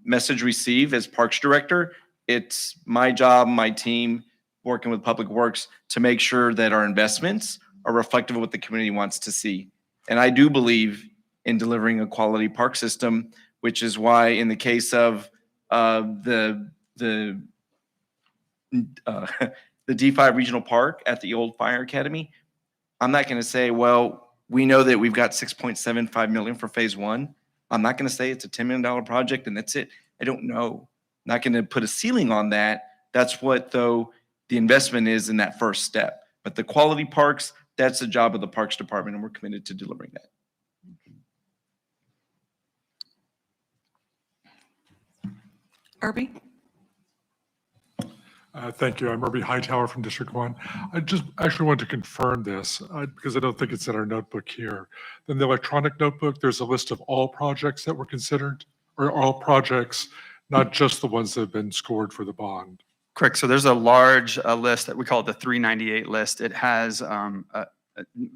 message received as Parks Director, it's my job, my team, working with Public Works to make sure that our investments are reflective of what the community wants to see. And I do believe in delivering a quality park system, which is why in the case of the D5 Regional Park at the old Fire Academy, I'm not going to say, well, we know that we've got 6.75 million for phase one. I'm not going to say it's a $10 million project and that's it. I don't know. I'm not going to put a ceiling on that. That's what, though, the investment is in that first step. But the quality parks, that's the job of the Parks Department, and we're committed to delivering that. Irby? Thank you. I'm Irby Hightower from District 1. I just actually want to confirm this because I don't think it's in our notebook here. In the electronic notebook, there's a list of all projects that were considered, or all projects, not just the ones that have been scored for the bond. Correct. So there's a large list that we call it the 398 list. It has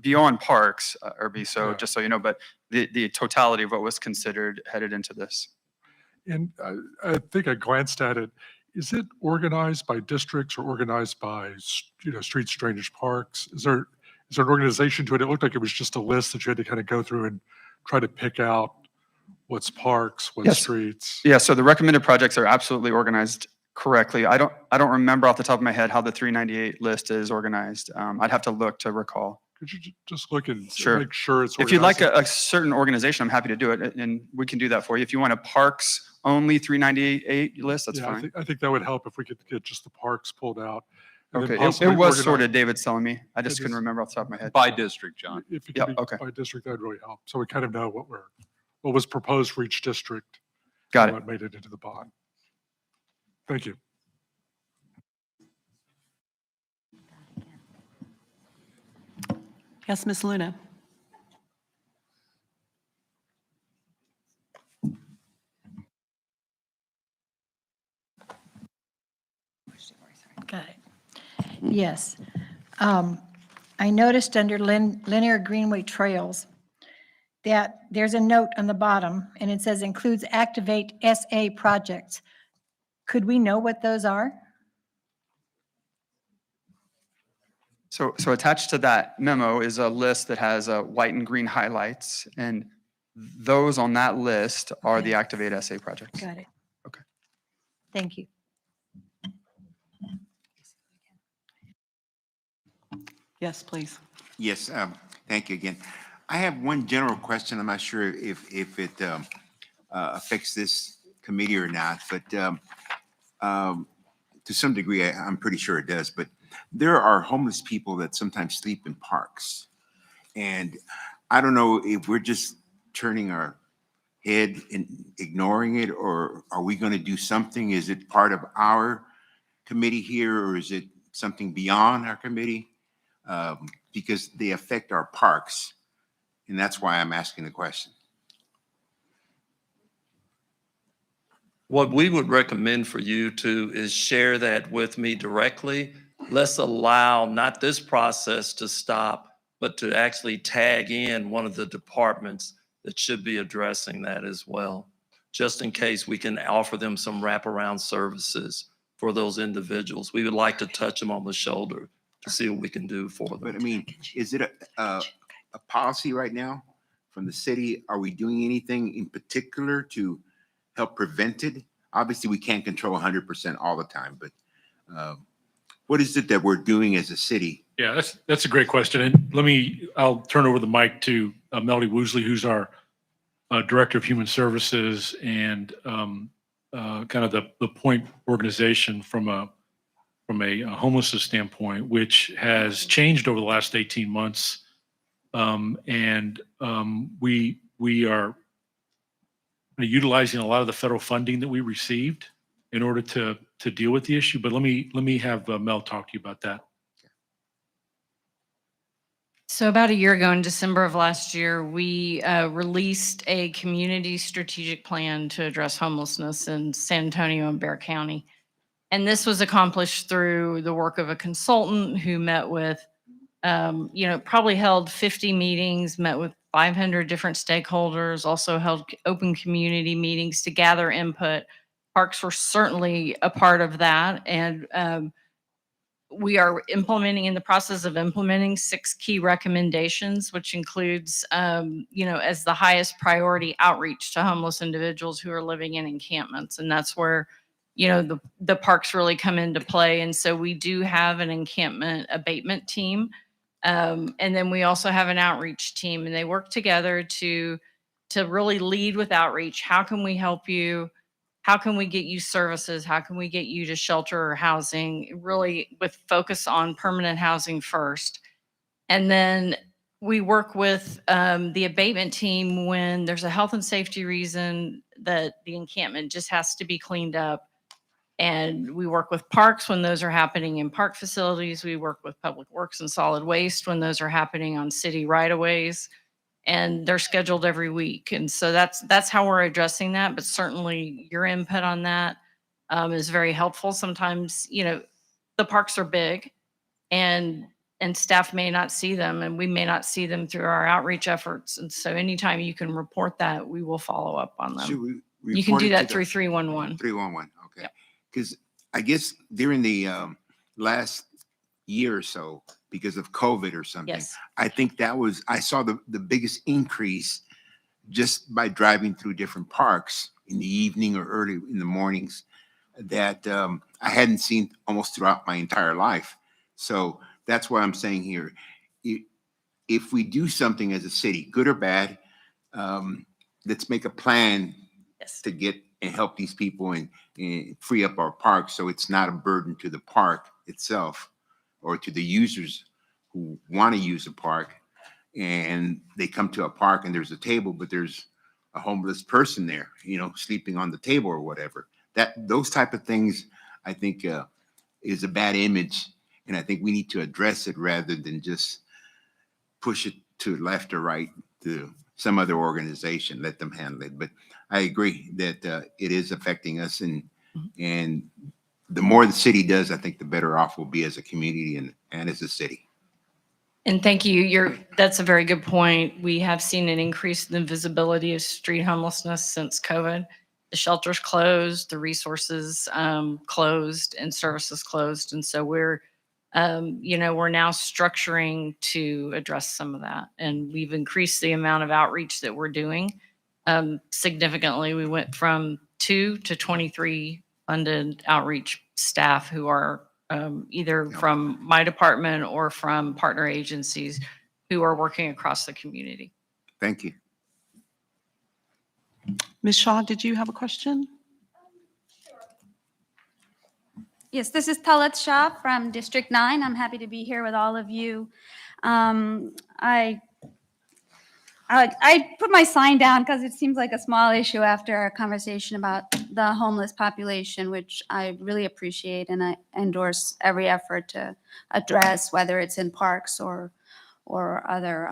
beyond parks, Irby, so just so you know, but the totality of what was considered headed into this. And I think I glanced at it. Is it organized by districts or organized by, streets, drainage, parks? Is there an organization to it? It looked like it was just a list that you had to kind of go through and try to pick out what's parks, what's streets. Yeah, so the recommended projects are absolutely organized correctly. I don't remember off the top of my head how the 398 list is organized. I'd have to look to recall. Could you just look and Sure. make sure it's If you'd like organized? a certain organization, I'm happy to do it, and we can do that for you. If you want a parks only 398 list, that's Yeah, fine. I think that would help if we could get just the parks pulled out. and then Okay, possibly it was organize- sorted, David's telling me. I just It couldn't is- remember off the top of my head. By district, John. If it Yeah, could be okay. by district, that'd really help. So we kind of know what was proposed for each district. Got and it. What made it into the bond. Thank you. Yes, Ms. Luna? Got it. Yes. I noticed under linear Greenway Trails that there's a note on the bottom and it says includes activate SA projects. Could we know what those are? So attached to that memo is a list that has white and green highlights, and those on that list are the Activate SA projects. Got it. Okay. Thank you. Yes, please. Yes, thank you again. I have one general question. I'm not sure if it affects this committee or not, but to some degree, I'm pretty sure it does. But there are homeless people that sometimes sleep in parks. And I don't know if we're just turning our head and ignoring it, or are we going to do something? Is it part of our committee here, or is it something beyond our committee? Because they affect our parks, and that's why I'm asking the question. What we would recommend for you to is share that with me directly. Let's allow not this process to stop, but to actually tag in one of the departments that should be addressing that as well, just in case we can offer them some wraparound services for those individuals. We would like to touch them on the shoulder to see what we can do for them. But I mean, is it a policy right now from the city? Are we doing anything in particular to help prevent it? Obviously, we can't control 100% all the time, but what is it that we're doing as a city? Yeah, that's a great question. And I'll turn over the mic to Melody Woosley, who's our Director of Human Services and kind of the point organization from a homelessness standpoint, which has changed over the last 18 months. We are utilizing a lot of the federal funding that we received in order to deal with the issue. But let me have Mel talk to you about that. So about a year ago, in December of last year, we released a community strategic plan to address homelessness in San Antonio and Bexar County. And this was accomplished through the work of a consultant who met with, probably held 50 meetings, met with 500 different stakeholders, also held open community meetings to gather input. Parks were certainly a part of that. And we are in the process of implementing 6 key recommendations, which includes, as the highest priority, outreach to homeless individuals who are living in encampments. And that's where, the parks really come into play. And so we do have an encampment abatement team. And then we also have an outreach team, and they work together to really lead with outreach. How can we help you? How can we get you services? How can we get you to shelter or housing? Really with focus on permanent housing first. And then we work with the abatement team when there's a health and safety reason that the encampment just has to be cleaned up. And we work with parks when those are happening in park facilities. We work with public works and solid waste when those are happening on city right-of-ways. And they're scheduled every week. And so that's how we're addressing that. But certainly your input on that is very helpful. Sometimes, the parks are big and staff may not see them, and we may not see them through our outreach efforts. And so anytime you can report that, we will follow up on them. Should we You can report do it to that the- through 311. 311, okay. Because I guess during the last year or so, because of COVID or something, Yes. I think I saw the biggest increase just by driving through different parks in the evening or early in the mornings that I hadn't seen almost throughout my entire life. So that's why I'm saying here, if we do something as a city, good or bad, let's make a plan to get and help these people and free up our parks so it's not a burden to the park itself or to the users who want to use a park, and they come to a park and there's a table, but there's a homeless person there, sleeping on the table or whatever. Those type of things, I think, is a bad image, and I think we need to address it rather than just push it to left or right to some other organization, let them handle it. But I agree that it is affecting us, and the more the city does, I think the better off we'll be as a community and as a city. And thank you. That's a very good point. We have seen an increase in the visibility of street homelessness since COVID. The shelters closed, the resources closed, and services closed. And so we're now structuring to address some of that. And we've increased the amount of outreach that we're doing significantly. We went from 2 to 23 funded outreach staff who are either from my department or from partner agencies who are working across the community. Thank you. Ms. Shaw, did you have a question? Yes, this is Talat Shah from District 9. I'm happy to be here with all of you. I put my sign down because it seems like a small issue after our conversation about the homeless population, which I really appreciate, and I endorse every effort to address, whether it's in parks or other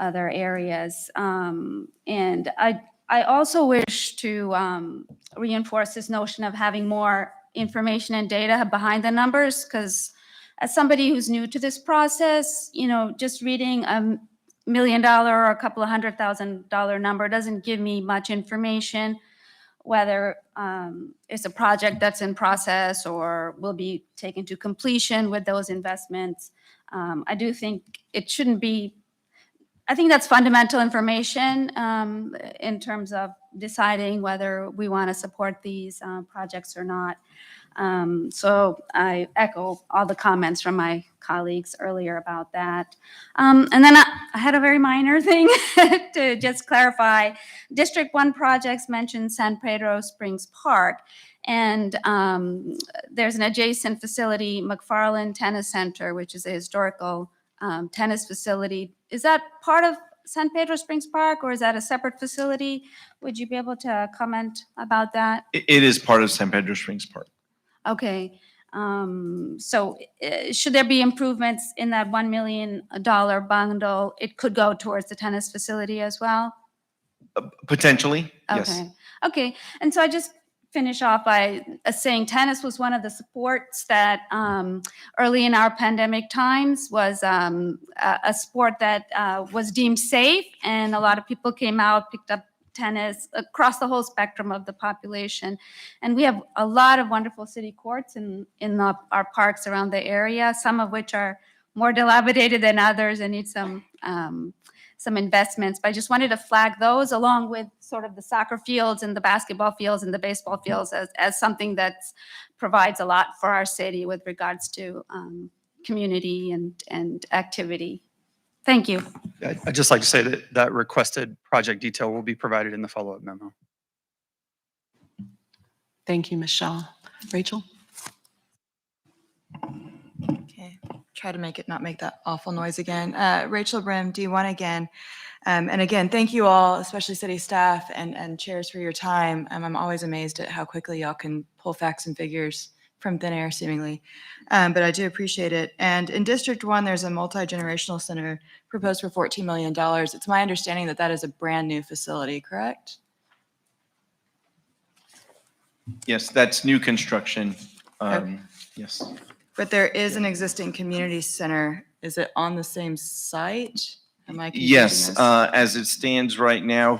areas. And I also wish to reinforce this notion of having more information and data behind the numbers, because as somebody who's new to this process, just reading $1 million or a couple of $100,000 number doesn't give me much information, whether it's a project that's in process or will be taken to completion with those investments. I do think it shouldn't be, I think that's fundamental information in terms of deciding whether we want to support these projects or not. So I echo all the comments from my colleagues earlier about that. And then I had a very minor thing to just clarify. District 1 projects mentioned San Pedro Springs Park, and there's an adjacent facility, McFarland Tennis Center, which is a historical tennis facility. Is that part of San Pedro Springs Park, or is that a separate facility? Would you be able to comment about that? It is part of San Pedro Springs Park. Okay. So should there be improvements in that $1 million bundle, it could go towards the tennis facility as well? Potentially, yes. Okay. Okay. And so I just finish off by saying tennis was one of the supports that early in our pandemic times was a sport that was deemed safe, and a lot of people came out, picked up tennis across the whole spectrum of the population. And we have a lot of wonderful city courts in our parks around the area, some of which are more dilapidated than others and need some investments. But I just wanted to flag those along with sort of the soccer fields and the basketball fields and the baseball fields as something that provides a lot for our city with regards to community and activity. Thank you. I'd just like to say that that requested project detail will be provided in the follow-up memo. Thank you, Michelle. Rachel? Okay, try to not make that awful noise again. Rachel Brim, D1 again. And again, thank you all, especially city staff and chairs for your time. I'm always amazed at how quickly y'all can pull facts and figures from thin air seemingly. But I do appreciate it. And in District 1, there's a multi-generational center proposed for $14 million. It's my understanding that that is a brand new facility, correct? Yes, that's new construction. Okay. Yes. But there is an existing community center. Is it on the same site? Am I confusing Yes, this? as it stands right now,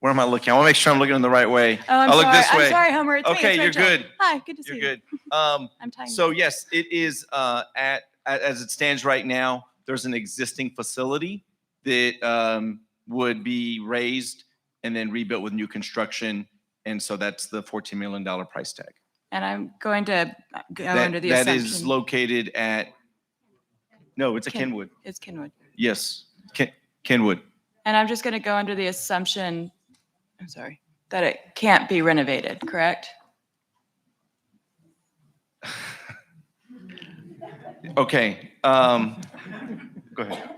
where am I looking? I want to make sure I'm looking in the right way. Oh, I'm I'll look sorry. this way. I'm sorry, Homer. It's me. Okay, It's you're Rachel. good. Hi, good to see You're you. good. I'm tiny. So yes, it is as it stands right now, there's an existing facility that would be raised and then rebuilt with new construction. And so that's the $14 million price tag. And I'm going to go under the That assumption. is located at, no, it's a Kenwood. It's Kenwood. Yes, Kenwood. And I'm just going to go under the assumption, I'm sorry, that it can't be renovated, correct? Okay, go ahead.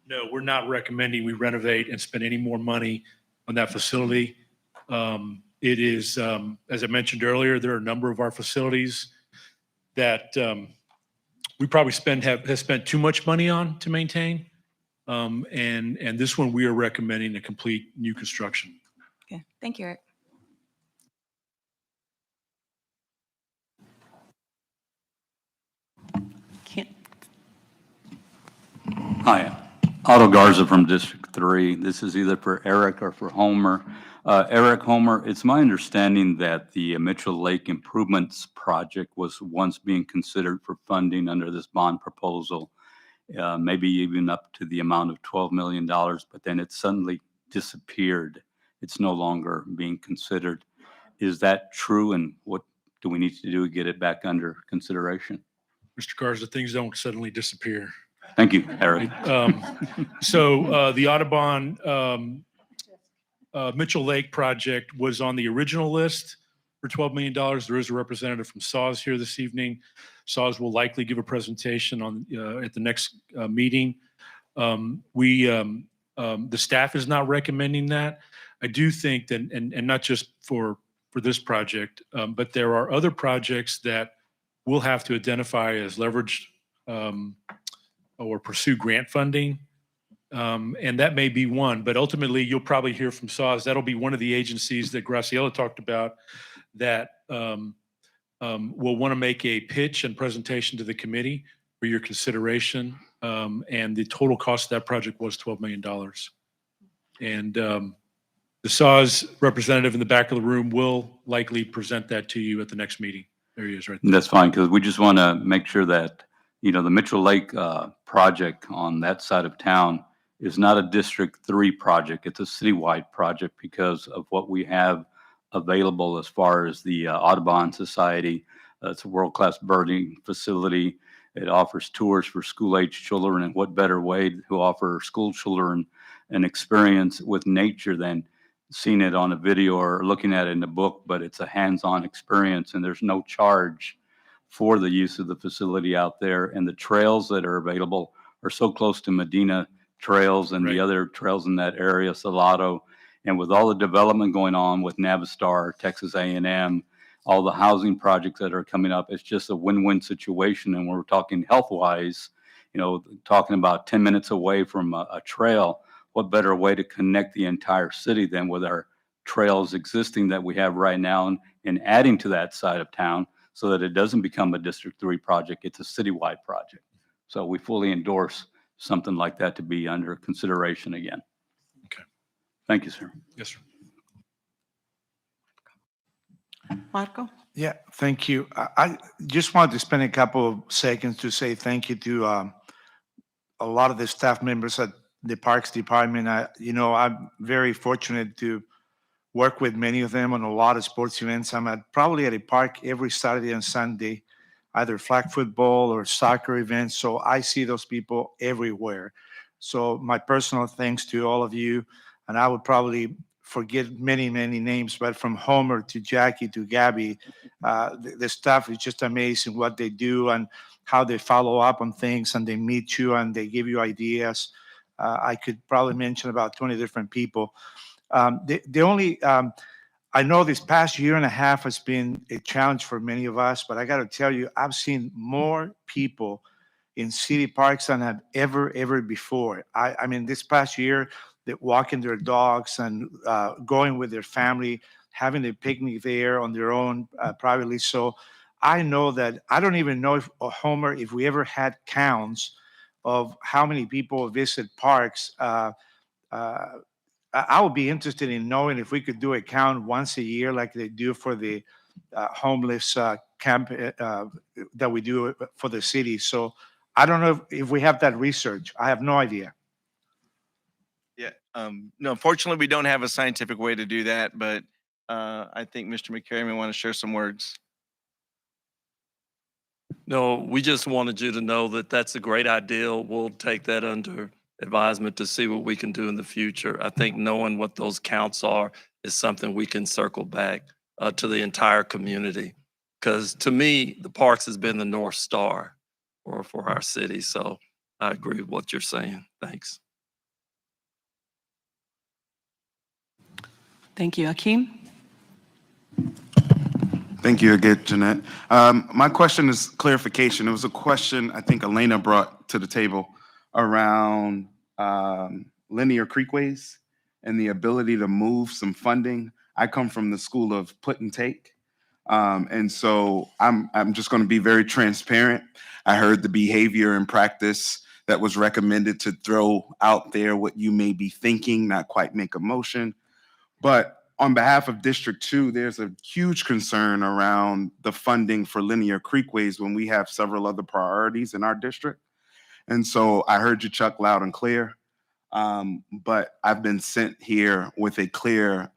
No, we're not recommending we renovate and spend any more money on that facility. It is, as I mentioned earlier, there are a number of our facilities that we probably have spent too much money on to maintain. And this one, we are recommending a complete new construction. Okay, thank you, Eric. Hi, Otto Garza from District 3. This is either for Eric or for Homer. Eric, Homer, it's my understanding that the Mitchell Lake Improvements Project was once being considered for funding under this bond proposal, maybe even up to the amount of $12 million, but then it suddenly disappeared. It's no longer being considered. Is that true, and what do we need to do to get it back under consideration? Mr. Garza, things don't suddenly disappear. Thank you, Eric. So the Audubon Mitchell Lake project was on the original list for $12 million. There is a representative from SAWS here this evening. SAWS will likely give a presentation on at the next meeting. The staff is not recommending that. I do think that, and not just for this project, but there are other projects that we'll have to identify as leveraged or pursue grant funding. And that may be one, but ultimately you'll probably hear from SAWS. That'll be one of the agencies that Graciela talked about that will want to make a pitch and presentation to the committee for your consideration. And the total cost of that project was $12 million. And the SAWS representative in the back of the room will likely present that to you at the next meeting. There he is right there. That's fine, because we just want to make sure that, the Mitchell Lake project on that side of town is not a District 3 project. It's a citywide project because of what we have available as far as the Audubon Society. It's a world-class birding facility. It offers tours for school-age children, and what better way to offer school children an experience with nature than seeing it on a video or looking at it in a book, but it's a hands-on experience, and there's no charge for the use of the facility out there. And the trails that are available are so close to Medina trails and the other trails in that area, Salado. And with all the development going on with Navistar, Texas A&M, all the housing projects that are coming up. It's just a win-win situation. And we're talking health-wise, talking about 10 minutes away from a trail. What better way to connect the entire city than with our trails existing that we have right now and adding to that side of town so that it doesn't become a District 3 project. It's a citywide project. So we fully endorse something like that to be under consideration again. Okay. Thank you, sir. Yes, sir. Marco? Yeah, thank you. I just wanted to spend a couple of seconds to say thank you to a lot of the staff members at the Parks Department. I'm very fortunate to work with many of them on a lot of sports events. I'm probably at a park every Saturday and Sunday, either flag football or soccer events. So I see those people everywhere. So my personal thanks to all of you. And I would probably forget many, many names, but from Homer to Jackie to Gabby, the staff is just amazing what they do and how they follow up on things, and they meet you and they give you ideas. I could probably mention about 20 different people. I know this past year and a half has been a challenge for many of us, but I got to tell you, I've seen more people in city parks than I've ever before. I mean, this past year, they're walking their dogs and going with their family, having a picnic there on their own privately. So I know that, I don't even know if Homer, if we ever had counts of how many people visit parks. I would be interested in knowing if we could do a count once a year like they do for the homeless camp that we do for the city. So I don't know if we have that research. I have no idea. Yeah, no, unfortunately, we don't have a scientific way to do that, but I think Mr. McCary may want to share some words. No, we just wanted you to know that that's a great idea. We'll take that under advisement to see what we can do in the future. I think knowing what those counts are is something we can circle back to the entire community. Because to me, the parks has been the North Star for our city. So I agree with what you're saying. Thanks. Thank you. Akeem? Thank you again, Jeanette. My question is clarification. It was a question I think Elena brought to the table around linear creekways and the ability to move some funding. I come from the school of put and take. And so I'm just going to be very transparent. I heard the behavior and practice that was recommended to throw out there what you may be thinking, not quite make a motion. But on behalf of District 2, there's a huge concern around the funding for linear creekways when we have several other priorities in our district. And so I heard you, Chuck, loud and clear. But I've been sent here with a clear,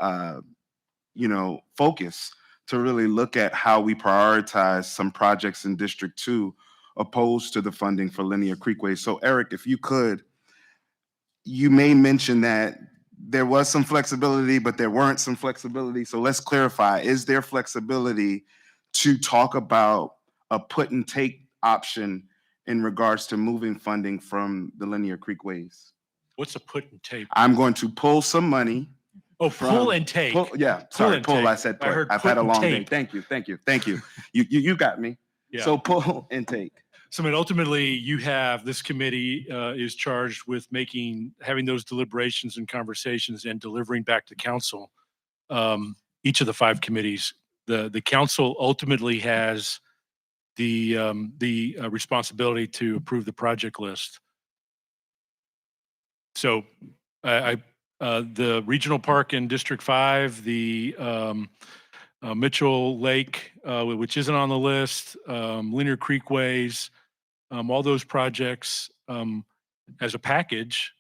focus to really look at how we prioritize some projects in District 2 opposed to the funding for linear creekways. So Eric, if you could, you may mention that there was some flexibility, but there weren't some flexibility. So let's clarify, is there flexibility to talk about a put and take option in regards to moving funding from the linear creekways? What's a put and take? I'm going to pull some money. Oh, pull and take. Pull, sorry, and pull, take. I said put. I heard I've put had a and long take. day. Thank you. You got me. Yeah. So pull and take. So, I mean, ultimately, you have, this committee is charged with having those deliberations and conversations and delivering back to council. Each of the 5 committees, the council ultimately has the responsibility to approve the project list. So, the regional park in District 5, the Mitchell Lake, which isn't on the list, linear creekways, all those projects as a package,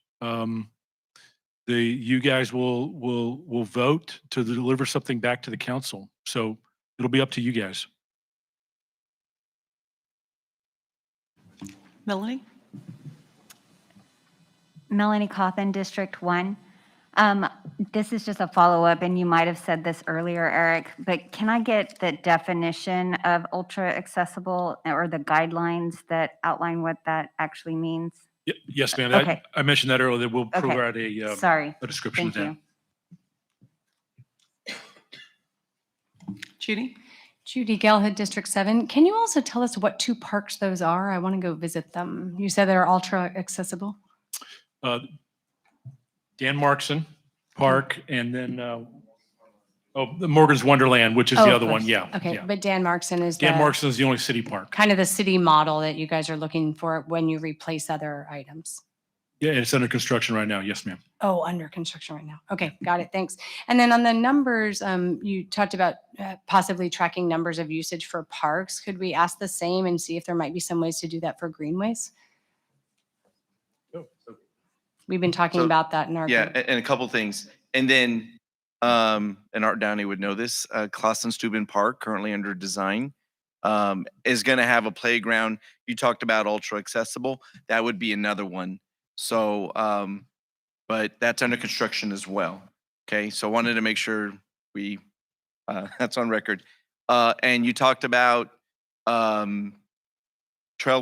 you guys will vote to deliver something back to the council. So it'll be up to you guys. Melanie? Melanie Cawthon, District 1. This is just a follow-up, and you might have said this earlier, Eric, but can I get the definition of ultra accessible or the guidelines that outline what that actually means? Yes, ma'am. Okay. I mentioned that earlier. We'll Okay. provide a description Thank of that. Judy? Judy Gelhead, District 7. Can you also tell us what 2 parks those are? I want to go visit them. You said they're ultra accessible. Dan Markson Park, and then, the Morgan's Wonderland, which is the of other one, course. yeah. Okay, yeah. but Dan Markson is Dan the Markson is the only city park. kind of the city model that you guys are looking for when you replace other items. Yeah, it's under construction right now, yes, ma'am. Oh, under construction right now. Okay, got it. Thanks. And then on the numbers, you talked about possibly tracking numbers of usage for parks. Could we ask the same and see if there might be some ways to do that for greenways? We've been talking So, about that in our Yeah, group. and a couple things. And then, and Art Downey would know this, Steuben Park, currently under design, is going to have a playground. You talked about ultra accessible. That would be another one. So, but that's under construction as well. Okay, so wanted to make sure we, that's on record. And you talked about trail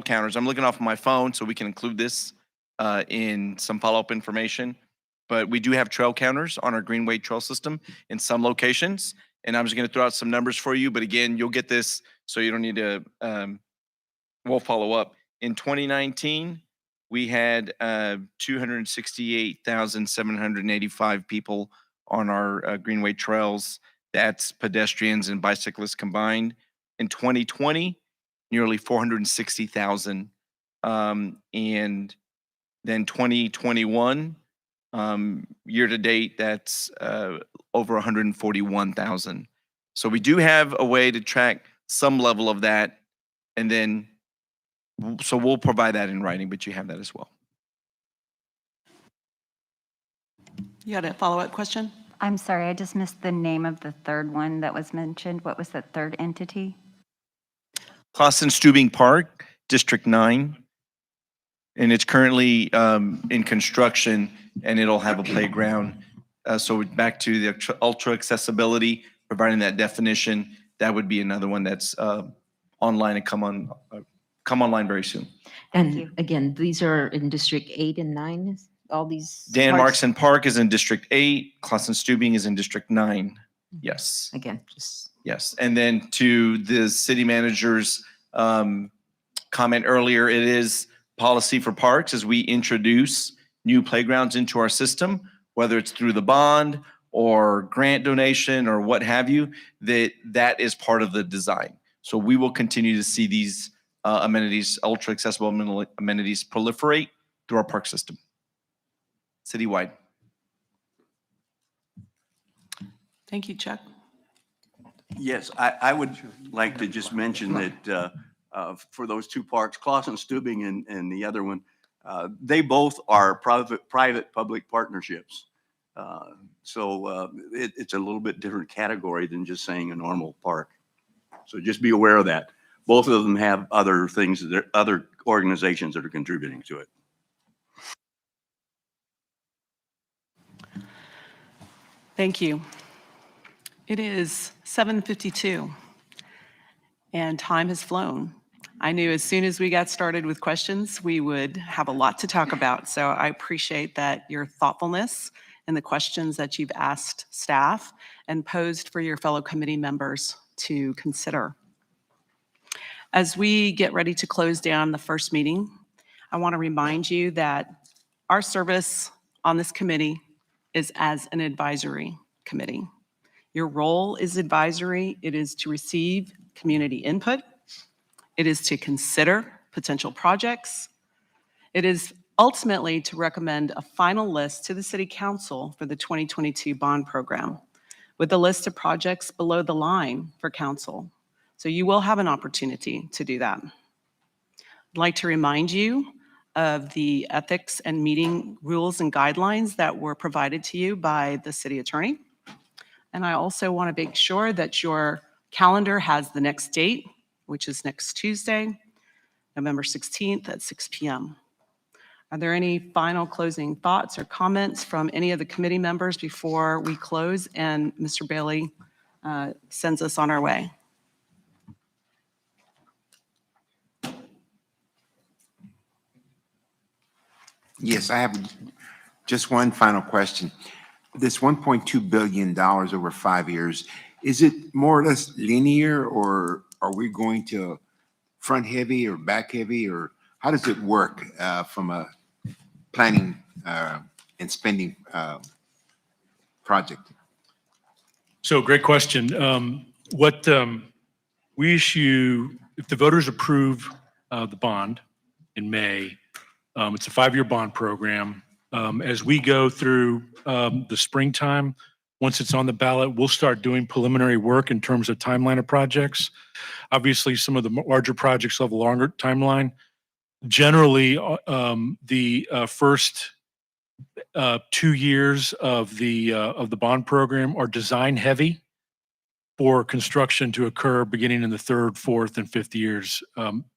counters. I'm looking off my phone so we can include this in some follow-up information. But we do have trail counters on our Greenway Trail system in some locations. And I'm just going to throw out some numbers for you. But again, you'll get this, so you don't need to, we'll follow up. In 2019, we had 268,785 people on our Greenway Trails. That's pedestrians and bicyclists combined. In 2020, nearly 460,000. And then 2021, year to date, that's over 141,000. So we do have a way to track some level of that. And then, so we'll provide that in writing, but you have that as well. You had a follow-up question? I'm sorry, I just missed the name of the third one that was mentioned. What was that third entity? Steuben Park, District 9. And it's currently in construction, and it'll have a playground. So back to the ultra accessibility, providing that definition, that would be another one that's online and come online very soon. And again, these are in District 8 and 9, all these? Dan parks? Markson Park is in District 8, Steuben is in District 9. Yes. Again, just. Yes. And then to the city manager's comment earlier, it is policy for parks as we introduce new playgrounds into our system, whether it's through the bond or grant donation or what have you, that is part of the design. So we will continue to see these amenities, ultra accessible amenities proliferate through our park system, citywide. Thank you, Chuck. Yes, I would like to just mention that for those 2 parks, Steuben and the other one, they both are private-public partnerships. So it's a little bit different category than just saying a normal park. So just be aware of that. Both of them have other things, other organizations that are contributing to it. Thank you. It is 7:52 and time has flown. I knew as soon as we got started with questions, we would have a lot to talk about. So I appreciate that your thoughtfulness and the questions that you've asked staff and posed for your fellow committee members to consider. As we get ready to close down the first meeting, I want to remind you that our service on this committee is as an advisory committee. Your role is advisory. It is to receive community input. It is to consider potential projects. It is ultimately to recommend a final list to the City Council for the 2022 bond program with a list of projects below the line for Council. So you will have an opportunity to do that. I'd like to remind you of the ethics and meeting rules and guidelines that were provided to you by the City Attorney. And I also want to make sure that your calendar has the next date, which is next Tuesday, November 16th at 6 p.m. Are there any final closing thoughts or comments from any of the committee members before we close and Mr. Bailey sends us on our way? Yes, I have just one final question. This $1.2 billion over 5 years, is it more or less linear, or are we going to front heavy or back heavy, or how does it work from a planning and spending project? So great question. We issue, if the voters approve the bond in May, it's a 5-year bond program. As we go through the springtime, once it's on the ballot, we'll start doing preliminary work in terms of timeline of projects. Obviously, some of the larger projects have a longer timeline. Generally, the first 2 years of the bond program are design heavy for construction to occur beginning in the 3rd, 4th, and 5th years.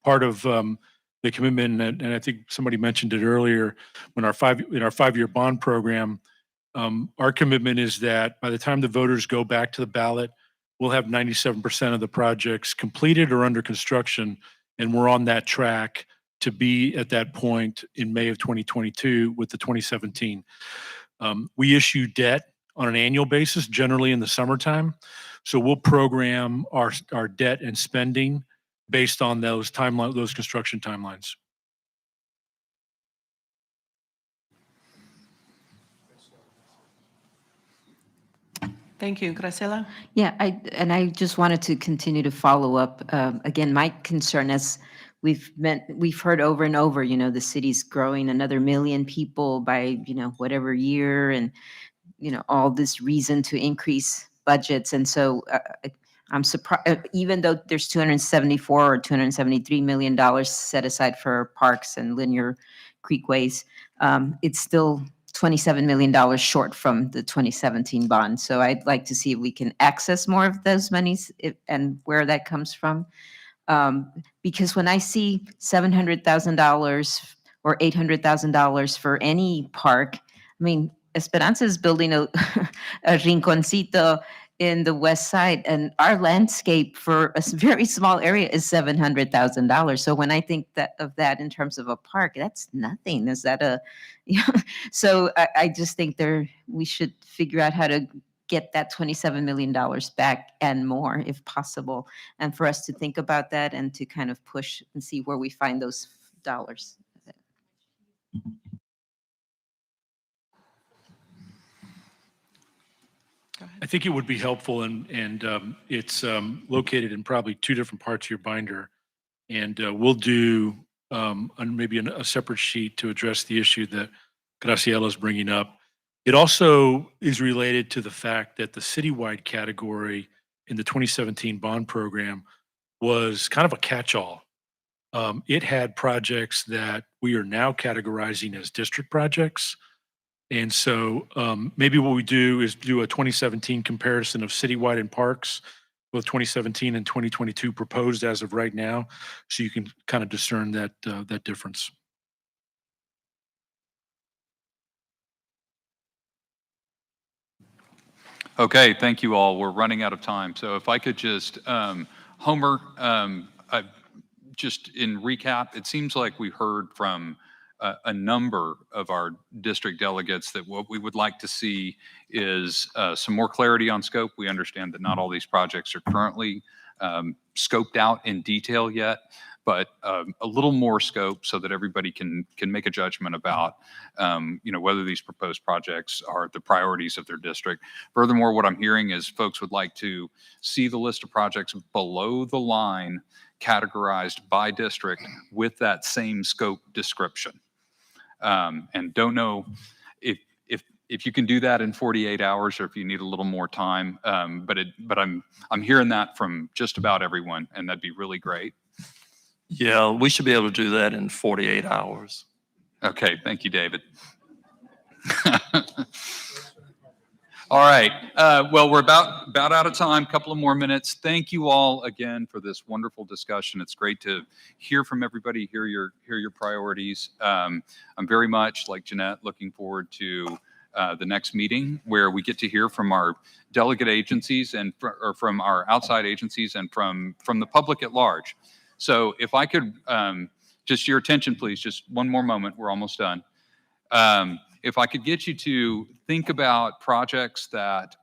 Part of the commitment, and I think somebody mentioned it earlier, in our 5-year bond program, our commitment is that by the time the voters go back to the ballot, we'll have 97% of the projects completed or under construction, and we're on that track to be at that point in May of 2022 with the 2017. We issue debt on an annual basis, generally in the summertime. So we'll program our debt and spending based on those construction timelines. Thank you. Graciela? Yeah, I just wanted to continue to follow up. Again, my concern, as we've heard over and over, the city's growing another 1 million people by, whatever year, and, all this reason to increase budgets. And so I'm surprised, even though there's $274 or $273 million set aside for parks and linear creekways, it's still $27 million short from the 2017 bond. So I'd like to see if we can access more of those monies and where that comes from. Because when I see $700,000 or $800,000 for any park, I mean, Esperanza is building a rinconcito in the west side, and our landscape for a very small area is $700,000. So when I think of that in terms of a park, that's nothing. Is that so I just think we should figure out how to get that $27 million back and more if possible. And for us to think about that and to kind of push and see where we find those dollars. I think it would be helpful, and it's located in probably 2 different parts of your binder. And we'll do maybe a separate sheet to address the issue that Graciela is bringing up. It also is related to the fact that the citywide category in the 2017 bond program was kind of a catch-all. It had projects that we are now categorizing as district projects. And so maybe what we do is do a 2017 comparison of citywide and parks, both 2017 and 2022 proposed as of right now, so you can kind of discern that difference. Okay, thank you all. We're running out of time. So if I could just, Homer, just in recap, it seems like we heard from a number of our district delegates that what we would like to see is some more clarity on scope. We understand that not all these projects are currently scoped out in detail yet, but a little more scope so that everybody can make a judgment about whether these proposed projects are the priorities of their district. Furthermore, what I'm hearing is folks would like to see the list of projects below the line categorized by district with that same scope description. And don't know if you can do that in 48 hours or if you need a little more time. But I'm hearing that from just about everyone, and that'd be really great. Yeah, we should be able to do that in 48 hours. Okay, thank you, David. All right. Well, we're about out of time. Couple of more minutes. Thank you all again for this wonderful discussion. It's great to hear from everybody, hear your priorities. I'm very much, like Jeanette, looking forward to the next meeting where we get to hear from our delegate agencies and from our outside agencies and from the public at large. So if I could, just your attention, please, just one more moment. We're almost done. If I could get you to think about projects that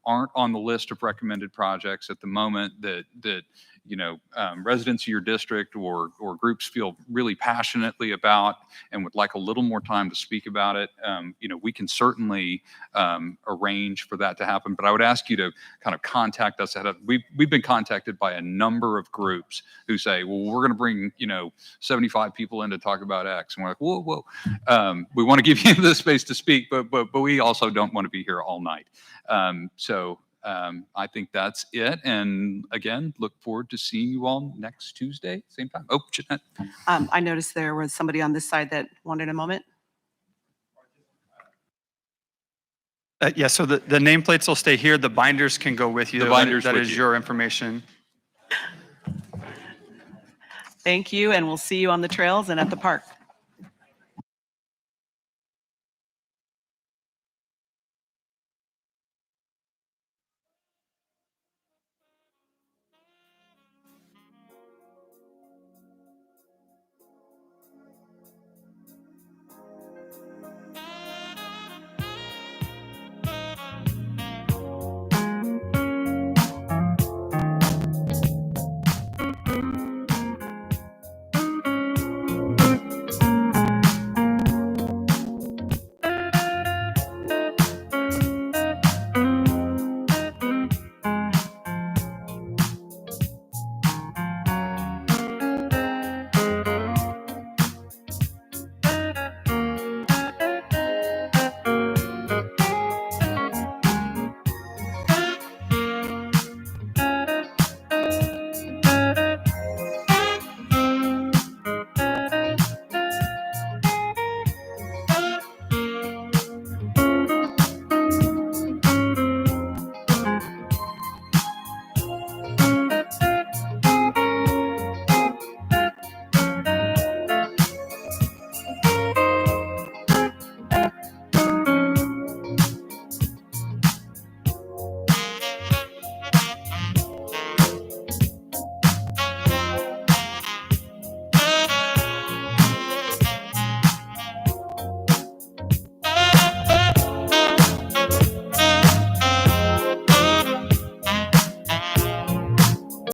aren't on the list of recommended projects at the moment that residents of your district or groups feel really passionately about and would like a little more time to speak about it, we can certainly arrange for that to happen. But I would ask you to kind of contact us ahead of. We've been contacted by a number of groups who say, well, we're going to bring 75 people in to talk about X, and we're like, whoa. We want to give you the space to speak, but we also don't want to be here all night. I think that's it. And again, look forward to seeing you all next Tuesday, same time. Oh, Jeanette. I noticed there was somebody on this side that wanted a moment. Yeah, so the nameplates will stay here. The binders can go with you. The binders That with is you. your information. Thank you, and we'll see you on the trails and at the park.